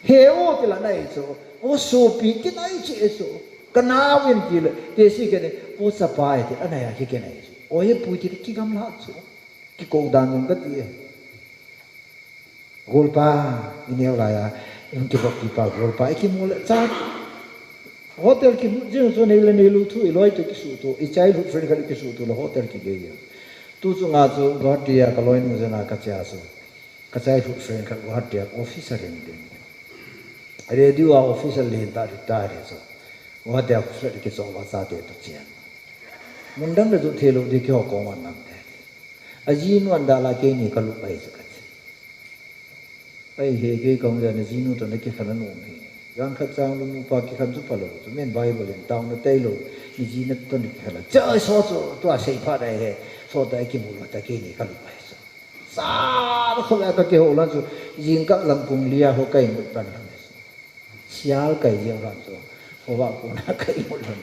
he o ti la nei so o so pi ki nai che so ka na win ti le te si ke ne o sa pa ti ana ya ki ke nei so o ye pu ti ki gam la so ki ko dan ng ka ti gol pa ini la ya in ki ba ki pa gol pa ki mo le cha hotel ki jing so nei le nei lu thu I loi to ki su to I childhood friend ka ki su to lo hotel ki ge ya tu chu nga chu god ya ka loi nu jana ka cha so ka childhood friend ka god ya officer in de radio officer le ta retire so wa de officer ki so wa sa de to chen mun dang de the lo de ki ho ko man nam de aji nu an da la ke ni ka lu pai so ka ai he ke kong ja ne ji nu to ne ki khan no ni yang kha chang lu mu pa ki khan chu pa lo so men bible en taung na tai lo ni ji na to ni khala cha so so to a sei pha dai he so dai ki mu lo ta ke ni ka lu pai so sa ko la ka ke ho lan so jing ka lam pung lia ho kai mu pan sial kai yang ran so ho ba ko na kai mo lan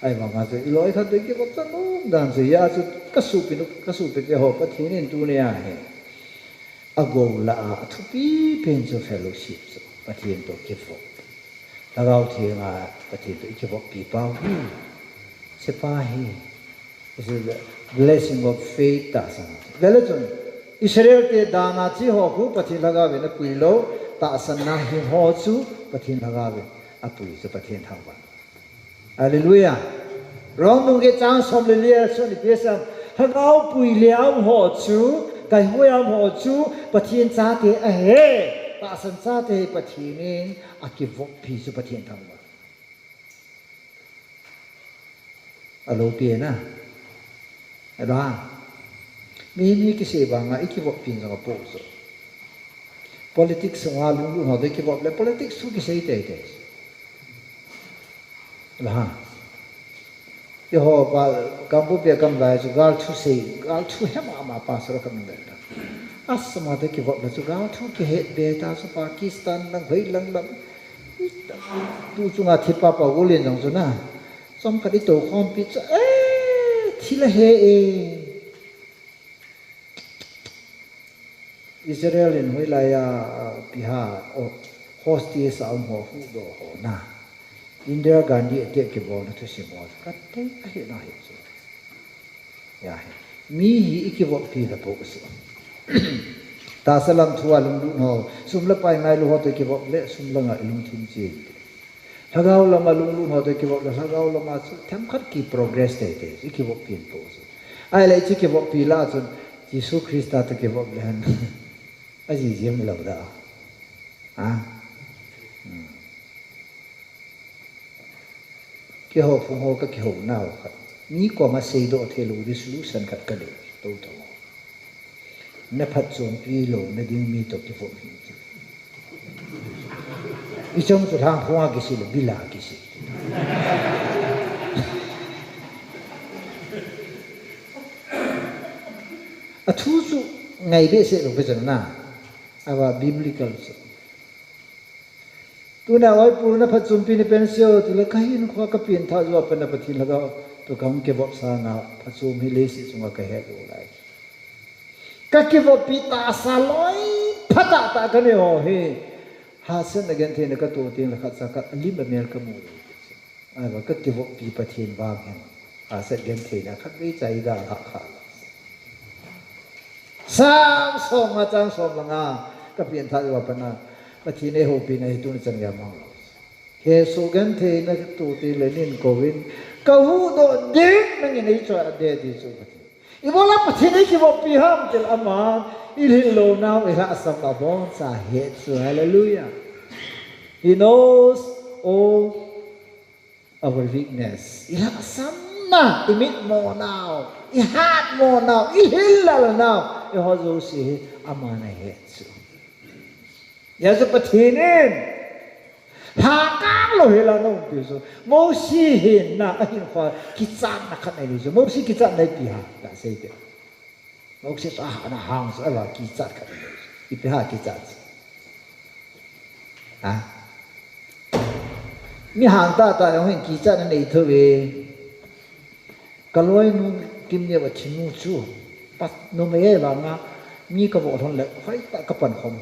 ai ma nga so I loi kha de ki ko ta no dan so ya so ka su pi ke ho pa thin in tu ne ya he a go la a thu pi pen so fellowship so pa thin to ki fo la gao thi nga pa thin to ki fo pi pa hu se pa he is the blessing of faith ta sa vele chon Israel te dana chi ho khu pa thin la ga ve na pui lo ta san na hi ho chu pathin lagawe apui so pathin thangwa hallelujah rong nu ge chang som le lia so ni pesa hagao pui liao ho chu kai hoyam ho chu pathin cha te a he ta san cha te pathinin akivok phi so pathin thangwa alo pie na ada mi ki se ba nga ikivok pin nga po so politics nga lu no de ki bob le politics su ki sei te la yo ho ba kampu pe kam lai su gal thu sei gal thu he ma pa so kam de ta asma de ki bob le su gal thu ki he be ta su Pakistan lang hoi lang lam tu chu nga thi pa pa go len jong su na som ka di to khom pi cha thi la he Israel in hui la ya piha o hostie sa ho hu do ho na Indira Gandhi te ke bo na to si mo ka te a he na he so ya he mi hi ki bo pi da po so ta salam thua lung lu no sum la pai ngai lu ho te ki bo le sum la nga lung thim chi lagaw la ma lung lu ho te ki bo la lagaw la ma tham khat ki progress te ki bo pin po so ai lai chi ki bo pi la chun Jesus Christ ta ke bo le han aji jem la da ke ho phu ho ka ke ho na ho ni ko ma sei do the lu resolution khat ka le to to na phat chon pi lo na ding mi to ke ho I chong tu thang hoa ki si le bila ki si a thu su ngai be se lo pe na aba biblical so tu na oi pu na phat chum pi ni pensio tu la kahin kho ka pin tha zo pa na pathin la ga tu kam ke bop sa na phat chum hi le si chunga ka he lo lai ka ke bop pi ta sa loi phata ta ka ne ho he ha sen again the na ka tu tin la khat sa ka lim ba mel ka mu ai ba ka ke bop pi pathin ba hen ha sen gen the na khat wi chai da ha kha sang som ma chang som la nga ka pin tha zo pa na pathin e ho pi na tu na chan ya ma he so gan the na tu ti le nin ko win ka hu do de na ngi nei cho de di so pathin I bola pathin e ki bo pi ham tel ama I hin lo now I la sam ba bon sa het so hallelujah He knows all our weakness I la sam na I mit mo now I hat mo now I hin la now I ho zo si ama na het so ya so pathin ha kang lo hela no pi so mo si hin na a hin kha ki chan na khat nei so mo si ki chan nei pi ha da sei te mo si sa na hang so la ki chat khat nei I pi ha ki chat ha mi hang ta ta yong hin ki chat nei tho we ka loi nu kim ne wa chin nu chu pat no me ba nga mi ka bo thon le phai ta ka pan khom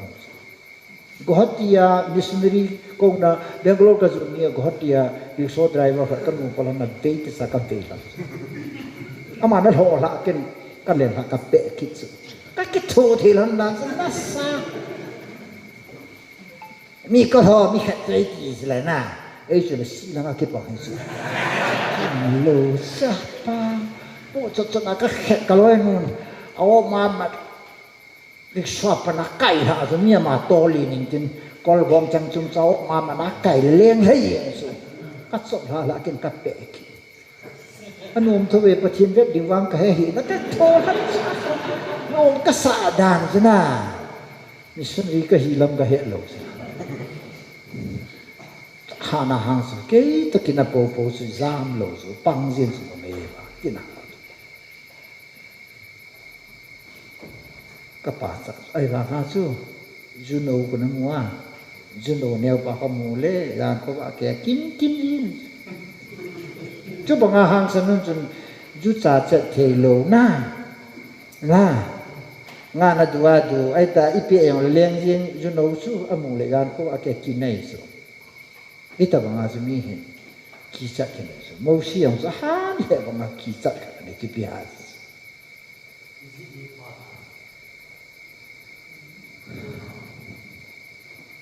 Gohatia missionary kong na Bangalore ka zunia Gohatia rickshaw driver kan mo pala na date sa kape la ama na ho la kan len ha kape kitsu ka kitho thilan na sa mi ko ho mi khat sei ki sila na ei chu si la ka pa hin su lo sa pa po cho na ka khat ka loi nun aw ma rickshaw pa na kai ha so mi ma to li ning tin kol gom chang chum chau ma na kai leng hai so ka so la ken ka pe ki anum to we pathin vet ding wang ka hi na ka tho han no ka sa dan jana missionary ka hi lam ka he lo ha na hang so ke to kina po po su zam lo so pang jin so me ba kina ka pa sa ai ba ha chu juno ko na mua juno neo pa ko mu le dan ko ba ke kim yin chu ba nga hang sa nun chun ju cha cha the lo na nga na duwa du ai ta ipi yong leng yin juno chu amu le dan ko ba ke kin nei so ita ba nga su mi hin ki cha ke nei so mo si yong sa ha le ba nga ki cha ka ne ki pi ha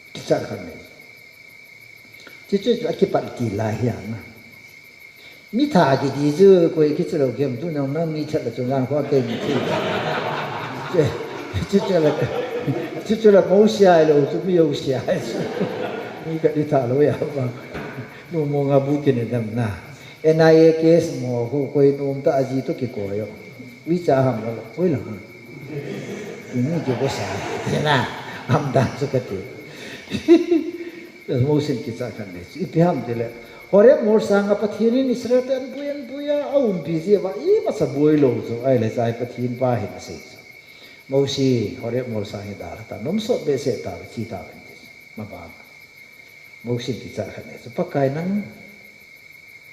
Kisah kami, cucu lagi parti lah yang, mita jadi tu kau kisah lagi kem tu nama mita tu jangan kau kem tu, cucu lah mau siapa lo, tu biar siapa, ni kat kita lo ya bang, nu mau ngabukin itu mana, NIA case mau kau nu tak aji tu kikau yo, bicara ham lo, kau lah, ini juga sah, na, ham dah seperti. Musim kita kan ni, ipiham dile. Orang morsa ngapa pathin ni Israel tan buya aum busy ba I masa buai lo so ai le sai pathin pa hin se. Musi orang morsa ni dar ta nom so be se ta chi ta ben ma ba. Musim kita kan ni, so pakai nang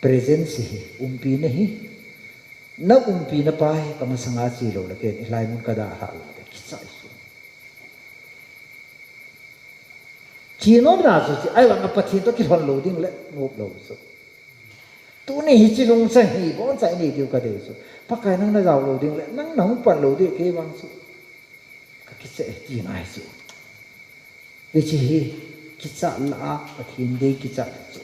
presence hi umpi nahi. Na umpi na pa ka masanga chi lo la ke ilai mun kada ha lo kita. Chỉ nói là gì ai bảo ngập pathin tôi kêu hòn lô đinh lệ ngộp lô số tu này chỉ nông sản hỉ bọn chạy này điều cả đều số bắc cái năng là giàu lô đinh lệ năng nóng quản lô đinh kia bằng số các cái sẽ chỉ mai số vì chỉ kita là pathin đây kita số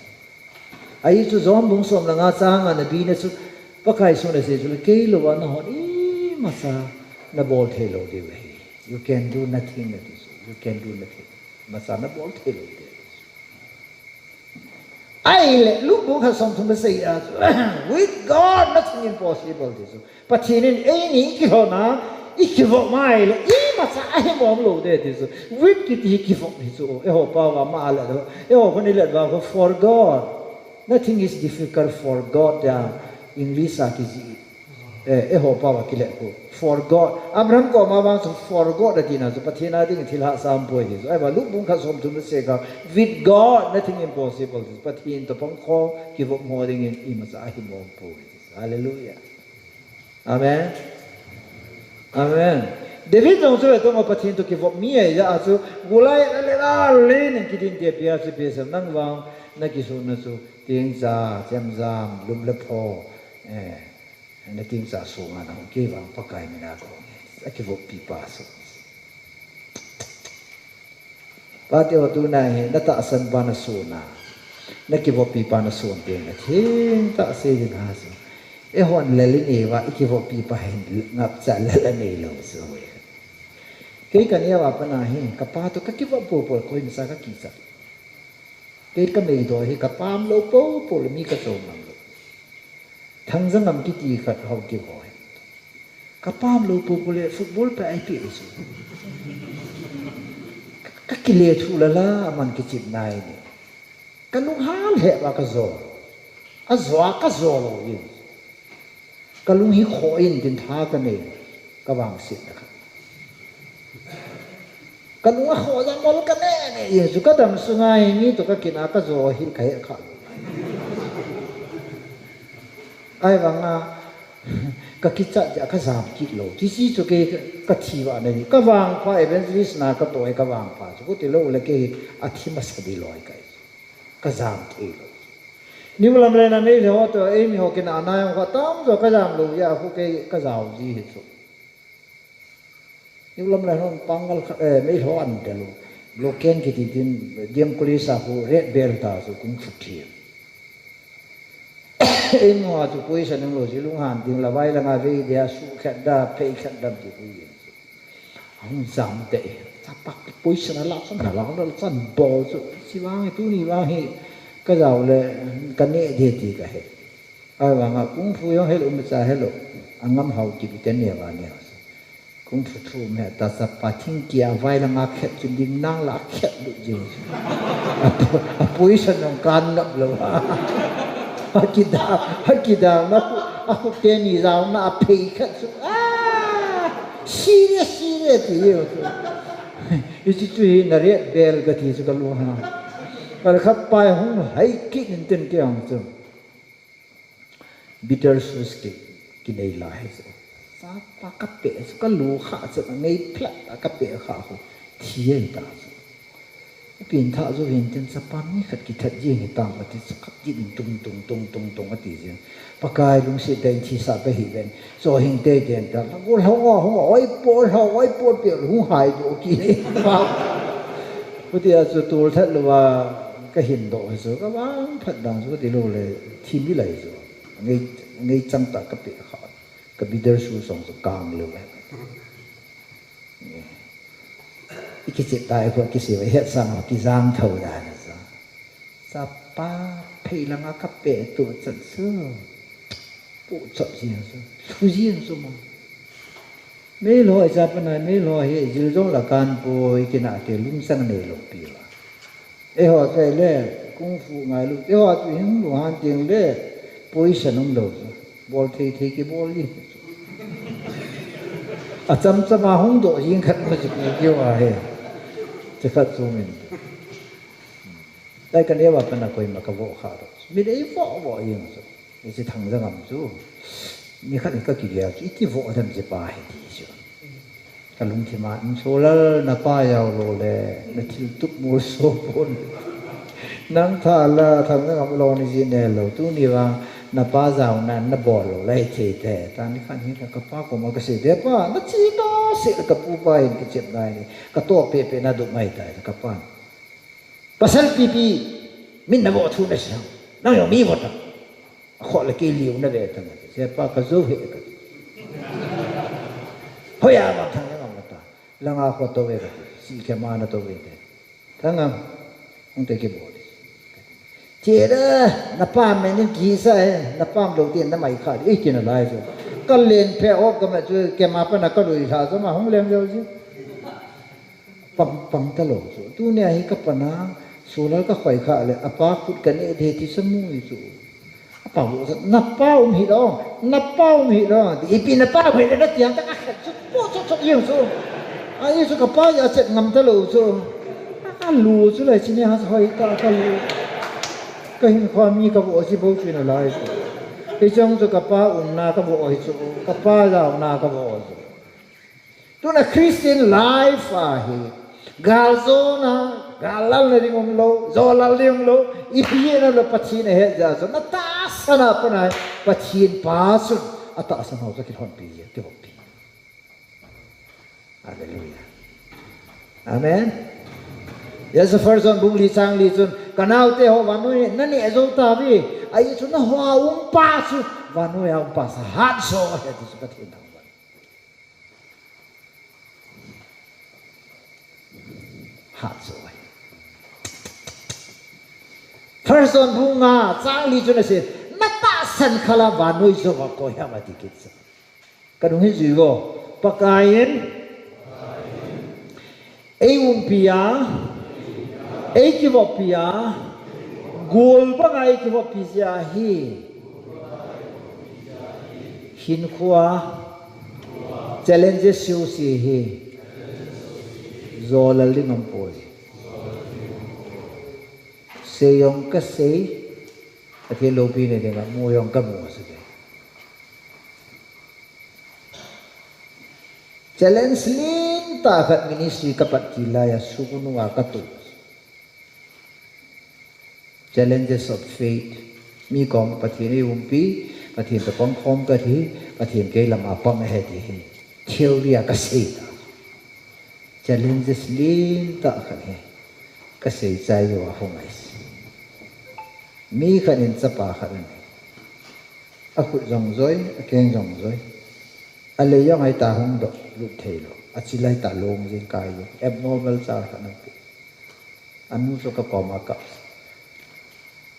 ai tu zom bung som là ngã sang anh bị này số bắc cái số này sẽ số cái lô anh họ đi mà sa na bol thay lô đi vậy you can do nothing that is you can do nothing Masana bol thay lo de. Ai le lúc bố khá xong thùng say with God nothing impossible this. Patinin any ki ho na ikivok mai le I masa ai mom lo de this. With kiti ikivok ni so e ho pa wa ma la do. E ho ko ni le ba for God. Nothing is difficult for God ya English sa ki ji. Ehopa kileku for God Abraham ko mawang for God atina so pathina ding thilha sam poi hi so ai ba lubung kha som thum se ka with God nothing impossible is pathin to pang kho ki bo mo ding in imasa hi mo poi hallelujah amen amen David dong so to mo pathin to ki bo mi ai ya so gulai le la le ning ki din te pia se pe sam nang wang na ki so na so ting za jam zam lum le pho na ting sa so nga na ke bang pakai mi na ko ake vo pipa so pa te o tu na he na ta san ba na so na ke vo pipa na so te na thing ta se ji na so hon le li ni wa ke vo pipa he ngap cha la ne lo so ke ka ne wa pa na he ka pa to ka ke vo po po ko mi sa ka ki sa ke ka me do he ka pam lo po po mi ka so ma thang ngam ki ti khat hau ki hoi kapam lo popule football pe ai pi so ka ki le thu la man ki chip nai ni ka lu hal he ba ka zo a zo lo yin ka lu hi kho in din tha ka ne ka wang sit na ka lu kho za mol ka ne ye su ka dam su ngai mi to ka kina ka zo hi kai kha ai vanga ka kicha ja ka zam ki lo ti si chu ke ka thi wa ne ka wang pha evangelist na ka toy ka wang pha chu ti lo le ke a thi ma sa di loi kai ka zam thi lo ni mulam le na nei le ho to ai mi ho ke na na ho tam zo ka zam lo ya hu ke ka zau ji he chu ni mulam le hon pangal mei ho an de lo ken ki ti din diam kuli sa hu red bell ta so kung futhi em hoa tu pui sa nang lo ji lung han ting la vai la nga ve dia su khat da pe khat dam ti pui hong zam te ta pak pui sa na la san na la la san bo su si wang tu ni wang he ka jaw le ka ne de ti ka he ai wa nga kung fu yo he lo ma cha he lo angam hau ki ten ne wa ne kung fu thu me ta sa pa thing kia vai la nga khat chin ding nang la khat lu ji pui sa nang kan ngap lo Hakida aku teni zau na pei kat su serious ti yo isi tu na re bel ga ti su ka lu ha kal khap pai hong hai ki nin ten ke ang su bitter sus ki nei la hai su sa pa ka pe su ka lu kha su ngai phla ka pe kha ho thi ye ta pin tha zo hin ten sa pa mi khat ki that ji ni tang pa ti khat ji tung ati ji pakai lung si dai thi sa pe hi ben so hin te den ta go ho oi po pe hu hai do ki ba puti a zo tur that lo wa ka hin do so ka bang phat dang so ti lo le thi mi lai so ngai chang ta ka pe kha ka bider su song so kang lo cái chuyện đại của cái sự hiện sang cái giang thầu ra là sao sa pa pay lang a kape tu chân sơ bộ chọn gì sao thu riêng sao mà mấy lo ra bên này mấy lo hệ dữ dội là can bồi cái nào cái lung sang này lộc bì là ấy họ cái lẽ công phu ngài lúc ấy họ tụi hắn lu han tiếng lẽ bồi sản ông đầu bồi thì cái bồi đi à chăm mà không độ riêng khát mà chỉ kêu à hèจะขัดซูมินได้กันเรียกว่าเป็นอะไรมากระโวขาดไม่ได้โวยังสุดนี่จะทางเรื่องอะไรสู้มีขัดก็กี่เดียวที่โวทำจะไปดีชัวกันลุงที่มาโซลาร์นับป้ายาวโลเลนัทิลตุกมูโซปนนั่งท่าละทำเรื่องอะไรนี่จีเนลตู้นี่ว่านับป้าเจ้านั้นนับบอลไล่เทแต่ตอนนี้ขันนี้กับป้าก็มาเกษตรเดี๋ยวป้านัดจีน่าเสียกับผู้ไปก็เจ็บได้นี่กับตัวเป๊ะๆน่าดุไม่ได้กับป้าภาษาปีมินนับว่าทุนเสียงนั่งอย่างมีหมดอ่ะขอละกี่ลิวนั่นเองทั้งนั้นเสียป้าก็สู้เหตุกันเฮ้ยมาทางนี้มาตาลังอาขวดตัวเวรสิแค่มาหน้าตัวเวรทั้งนั้นคงจะเก็บบ่เจ้านับป้าไม่นึกกี่ใส่นับป้าลงเตียนน้ำไม่ขาดอีกกินอะไรสิก็เล่นเพลออกก็มาช่วยแกมาเป็นนักก็ดูท่าสมาห้องเลี้ยงเดียวสิปังตลอดสิตัวเนี่ยให้กับปนาสุนัขก็ข่อยขาเลยอาป้าขุดกันเอเดที่สมุยสิ bảo napa hi đó thì ipi napa về đó tiếng ta khác chút yêu số ai số napa ya chết ngầm ta lù số lù số lại chỉ này hỏi ta lù cái hình khoa mi cái bộ chỉ bố chuyện là lại cái trong số napa na cái bộ số napa ra na cái bộ số tu na Christian life hi galzo na galal na ring lo zolal ring lo ipi na lo pachi na he ja so na ta sana pa na pachin pasun ata sa ho sa ki hon pi ti hon pi hallelujah amen yes the first one bung li chang li chun kanau te ho vanui nani ezo ta bi ai chu na hwa pa chu vanui pa sa hat so he ti su ka thin thang hat so first one bunga chang li chun se nata san khala vanui so wa ko ya ma ti kit sa kadung hi ji go pakayen pia pia gol ba ngai pia hi hin khwa challenges siu si hi zolal li ngam poi seyong ka sei ati lobi ne denga moyong ka mo sa de challenge lin ta khat ministry kapat kilaya sukununga katu challenges of faith mi kom pathini umpi pathin ta kom khom ka thi pathin ke lama pam he ti hi theory ka sei ta challenges lin ta khat he ka sei chai yo hongais mi khanin chapa kharin aku jong zoi akeng jong zoi ale yang ai ta hong do lu thelo achilai ta long jing kai yo abnormal cha khanan anu so ka koma ka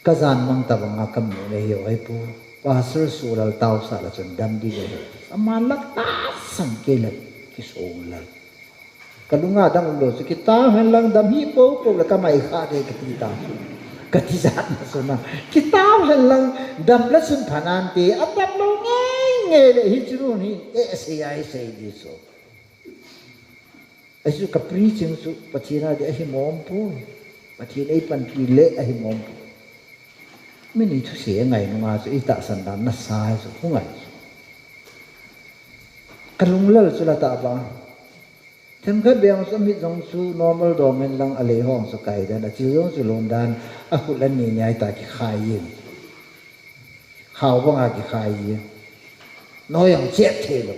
kazan mang ta banga kam ne yo ai pu pastor sural tau sa la chon dam di le amalak ta sang ke la ki so la kalunga dang lo su kita han lang dam hi po la ka mai kha de ki ta katizat na so na kita han lang dam la sun phanan te atap lo nge le hi chru ni se ai se di so asu ka preaching su pachina de hi mom pu pachina ai pan pi le ai mom pu mini thu se ngai nga su ita san dan na sai su hungai kalung lal su la ta ba them kha beang su mi jong su normal domain lang ale hong su kai da na chi yong su lon dan a khu lan ni nyai ta ki khai yin khao ba nga ki khai yin nói yang chết thế rồi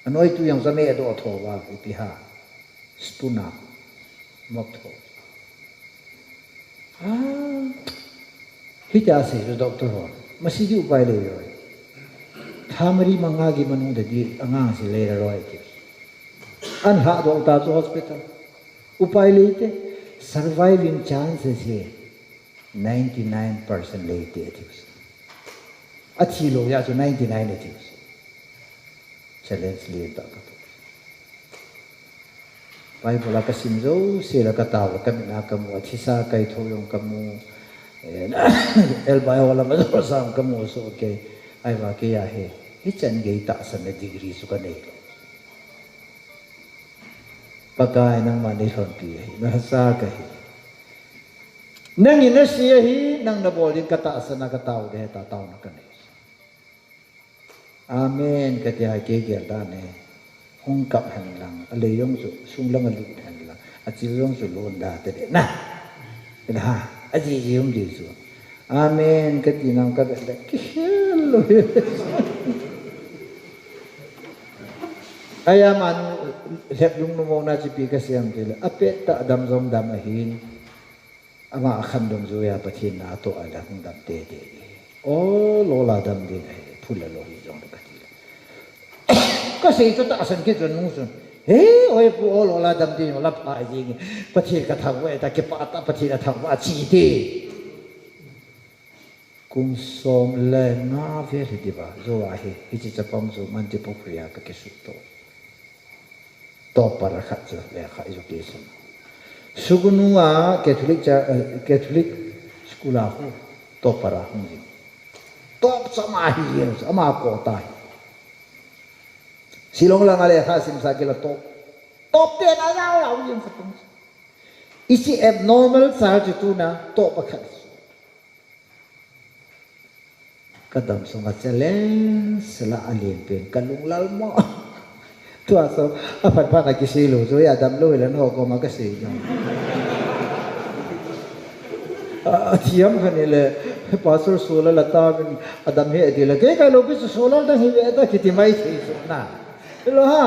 nói tu yang sa me do tho wa ipi ha stuna mok tho hi ta se do doctor ho masi di upai le rồi thamari manga gi manu de di anga si le roi ki an ha do ta to hospital upai le te surviving chances here 99% le te achi lo ya so 99 it is challenge li ta ka bible la ka sim zo se la ka ta ka na ka mu achi sa kai tho yong ka mu el bai wala ma zo sam ka mu so ke ai ba ke ya he hi chan ge ta san na degree su ka nei lo pakai nang ma nei thon pi na sa ka hi nang in na si hi nang na bolin ka ta san na ka tau de ta tau na ka nei amen ka ti hai ke gel da ne hong kap han lang ale yong su sung lang lu han lang a chi yong su lon da te na na ha a ji yong ji su amen ka ti nam ka da ki lo aya man lep lung no mo na ji pi ka siam ke la apet ta dam zom dam a hin ama kham dong zo ya pathin na to ala hung dam te te o lo la dam de phula lo hi jongก็สิ่งที่ต้องสังเกตจนนู้นเฮ้ยโอ้ยผู้โลลาดำดีโลลาพายยิงประเทศกระทำไว้แต่เก็บปาตประเทศกระทำว่าชีดีกุมสมเลน่าเวรดีบ่าโซ่อาเฮฮิจิจะปั๊มโซ่มันจะพกเรียก็เกสุโตโตปาระขัดจะเลขาอิจุเกสสุกุนัวแคทอลิกสกุลาหูโตปาระหุ่นจิ top sama hiyan sama kota silong lang ale khasim sakila top ten ayaw yung sa pung isi abnormal charge tu na top akhat kadam sunga challenge sala alin pen kalung lalmo tu aso apat pa ka kisilo so ya dam lo ilan ho ko magasi thiam khanile pastor sola lata bin adam he adila ke ka lo bis sola da hi eta kitimai thi so na lo ha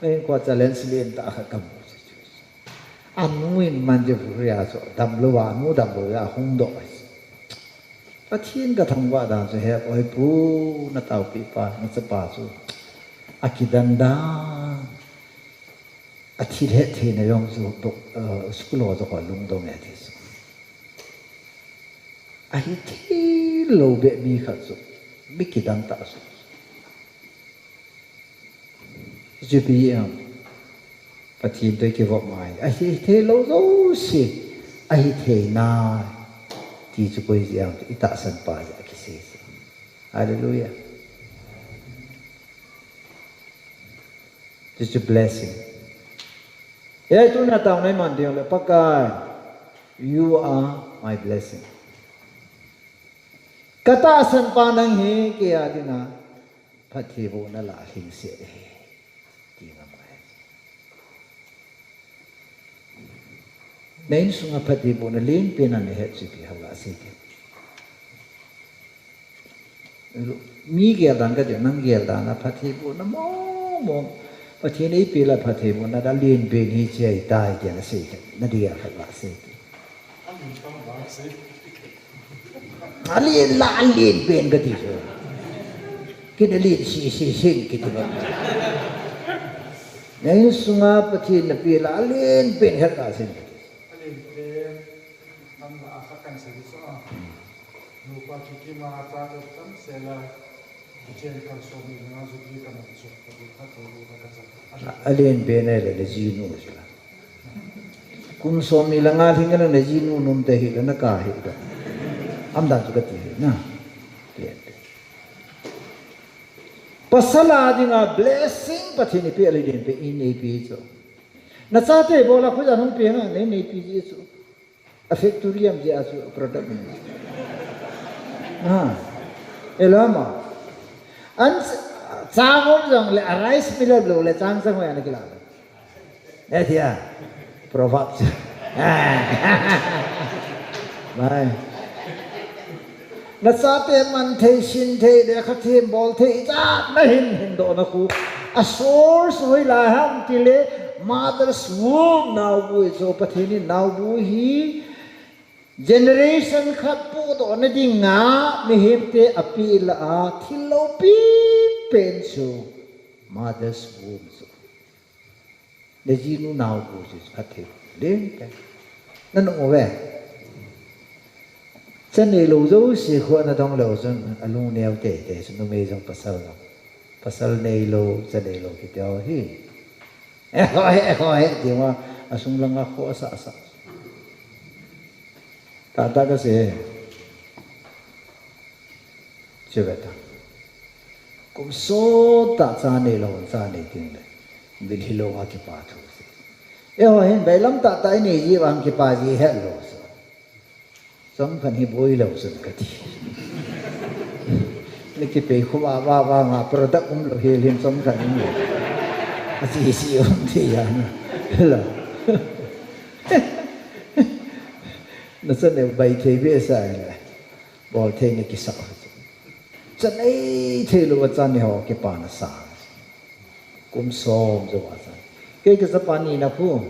en ko challenge lien ta kha kam anuin man je furia so dam lo wa nu dam lo ya hong do pa thiên ka thang wa da so he oi pu na tau pi pa na sa pa so akidanda athi he the na yong so to school zo ko lung do me thi so ahi thi lo be mi kha so mi kidang ta so GPM patin tôi kêu vợ mày ai thế lâu rồi xí ai thế na thì chú bây giờ ít tạ sân pa ra cái gì hallelujah just a blessing ấy tôi nói tao này mình điều là bác cái you are my blessing cái tạ sân pa năng hi kia đi na phát thi bộ na là hình sẽ main sunga pati bo na lin pinan he chipi hala sike mi ge dan ka de nang ge dan na pati bo na mo pati nei pi la pati bo na da lin pe ni che dai ge na sike na dia hala sike ali la lin pen ga ti so ke de lin si sin ki tu main sunga pati na pi la lin pen ha ka sin lupa kiki mata tam sela bicara kalsomi dengan zuki kan itu atau lupa kata alien bene le jinu sila kum somi langa thingala le jinu num te hi na ka hi da amda chu ka ti na pasala dinga blessing pathini pe alien pe in ei pi so na cha te bola khu ja hum pe na ne nei pi ji so affectorium ji asu product elama an changom jong le rice mill lo le chang sang ya na kila thia proverbs bai na sa te man the shin the de kha the bol the cha na hin do na ku a source hoi la ham ti le mother's womb now bu so pathini now bu hi generation khat pu to na di nga mi himte apil a thilo pi pen so mother's womb so le ji nu naw bu so khathe len pe na no we chen ne lo zo si kho na dong lo zon alung neo te te so no me jong pasal nei lo chen nei lo ki teo hi e ko he ti wa asung lang a kho sa tata ka se cheveta kum so ta cha ne lo cha ne tin le bil hilo ha ki pa thu se e ho hen bai lam ta tai ne ji wang ki pa ji he lo so song phan hi boi lo sun ka ti le ki pe khu wa nga product lo he lim song khan ni a si ti ya la nó sẽ đều bày thế biết sai là bỏ thế này cái sao chân ấy thế luôn chân này họ cái bàn sa cũng xóm rồi vậy cái sắp bàn này là phu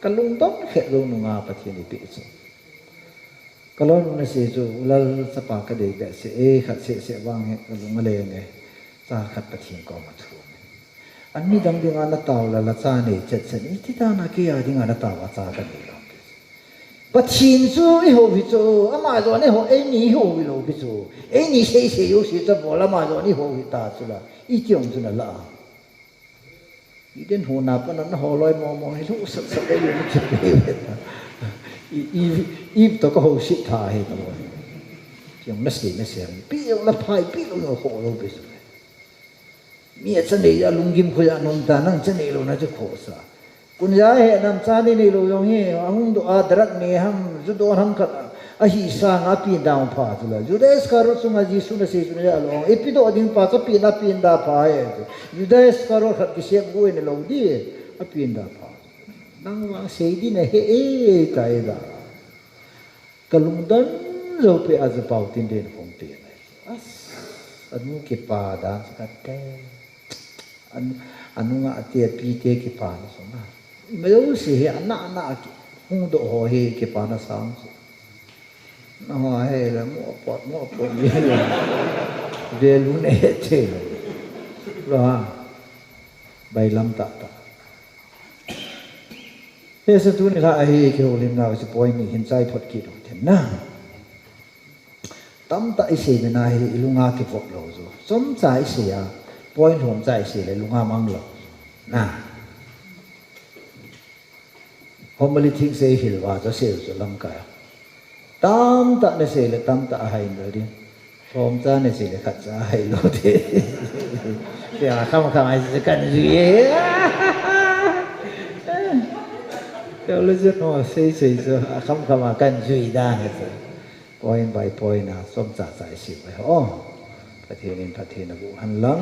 cái lung tóc khẽ lung nung à bắt thiên đi biết rồi cái lung nó sẽ rồi là sắp bàn cái đấy bé sẽ khát sẽ vang hết cái lung lên này ta khát bắt thiên có mà thu anh mi đăng đi ngang là tàu là cha này chết chết ít thì ta na kia đi ngang là tàu là cha cái này bất thiên chú ấy hồ bị chú, mà rồi này hồ ấy nhỉ hồ bị lỗ bị chú, ấy nhỉ xây yếu sĩ cho bỏ là mà rồi này hồ bị ta chú là, ý chung chú là lạ, ý đến hồ nạp nó hồ lôi mò hay lúc sợ đấy nó chụp đấy vậy, ý tôi có hồ sĩ thà hay đâu, yung nasi piyong na pai piyong na ko lo beso mi chane ya lungim ko ya nom ta nang chane lo na je ko sa kun ya he nam cha ni lo yong he ang do adrat ne ham ju do ham ka a hi sa nga pi down pa tu la ju des karo sunga ji su na se ju ya lo epi do ding pa sa pi na pi da pa he ju des karo khat ki se bu ne lo di a pi da pa nang wang se di na he e tai da kalungdan lo pe az pau tin den hong te as anu ke pa da ka te anu nga ate pi te ke pa na so na me lo se he ana ki hung do ho he ke pa na sang na ho he la mo po ye de lu ne te lo ha bai lam ta he sa tu ni la he ke ho lim na se point ni hin sai phot ki do ten na tam ta ise na he ilunga ke vok lo zo som cha ise ya point hom cha ise le lunga mang lo na homali thing se hil wa cho se zo lam ka tam ta ne se le tam ta hai no di hom cha ne se le khat cha hai lo de ya kham ai se kan ji ye yo le je no se zo kham kan ji da ne point by point นะส้มจ่าสายสิบไปอ๋อประเทศนี้ประเทศนะบุหันหลัง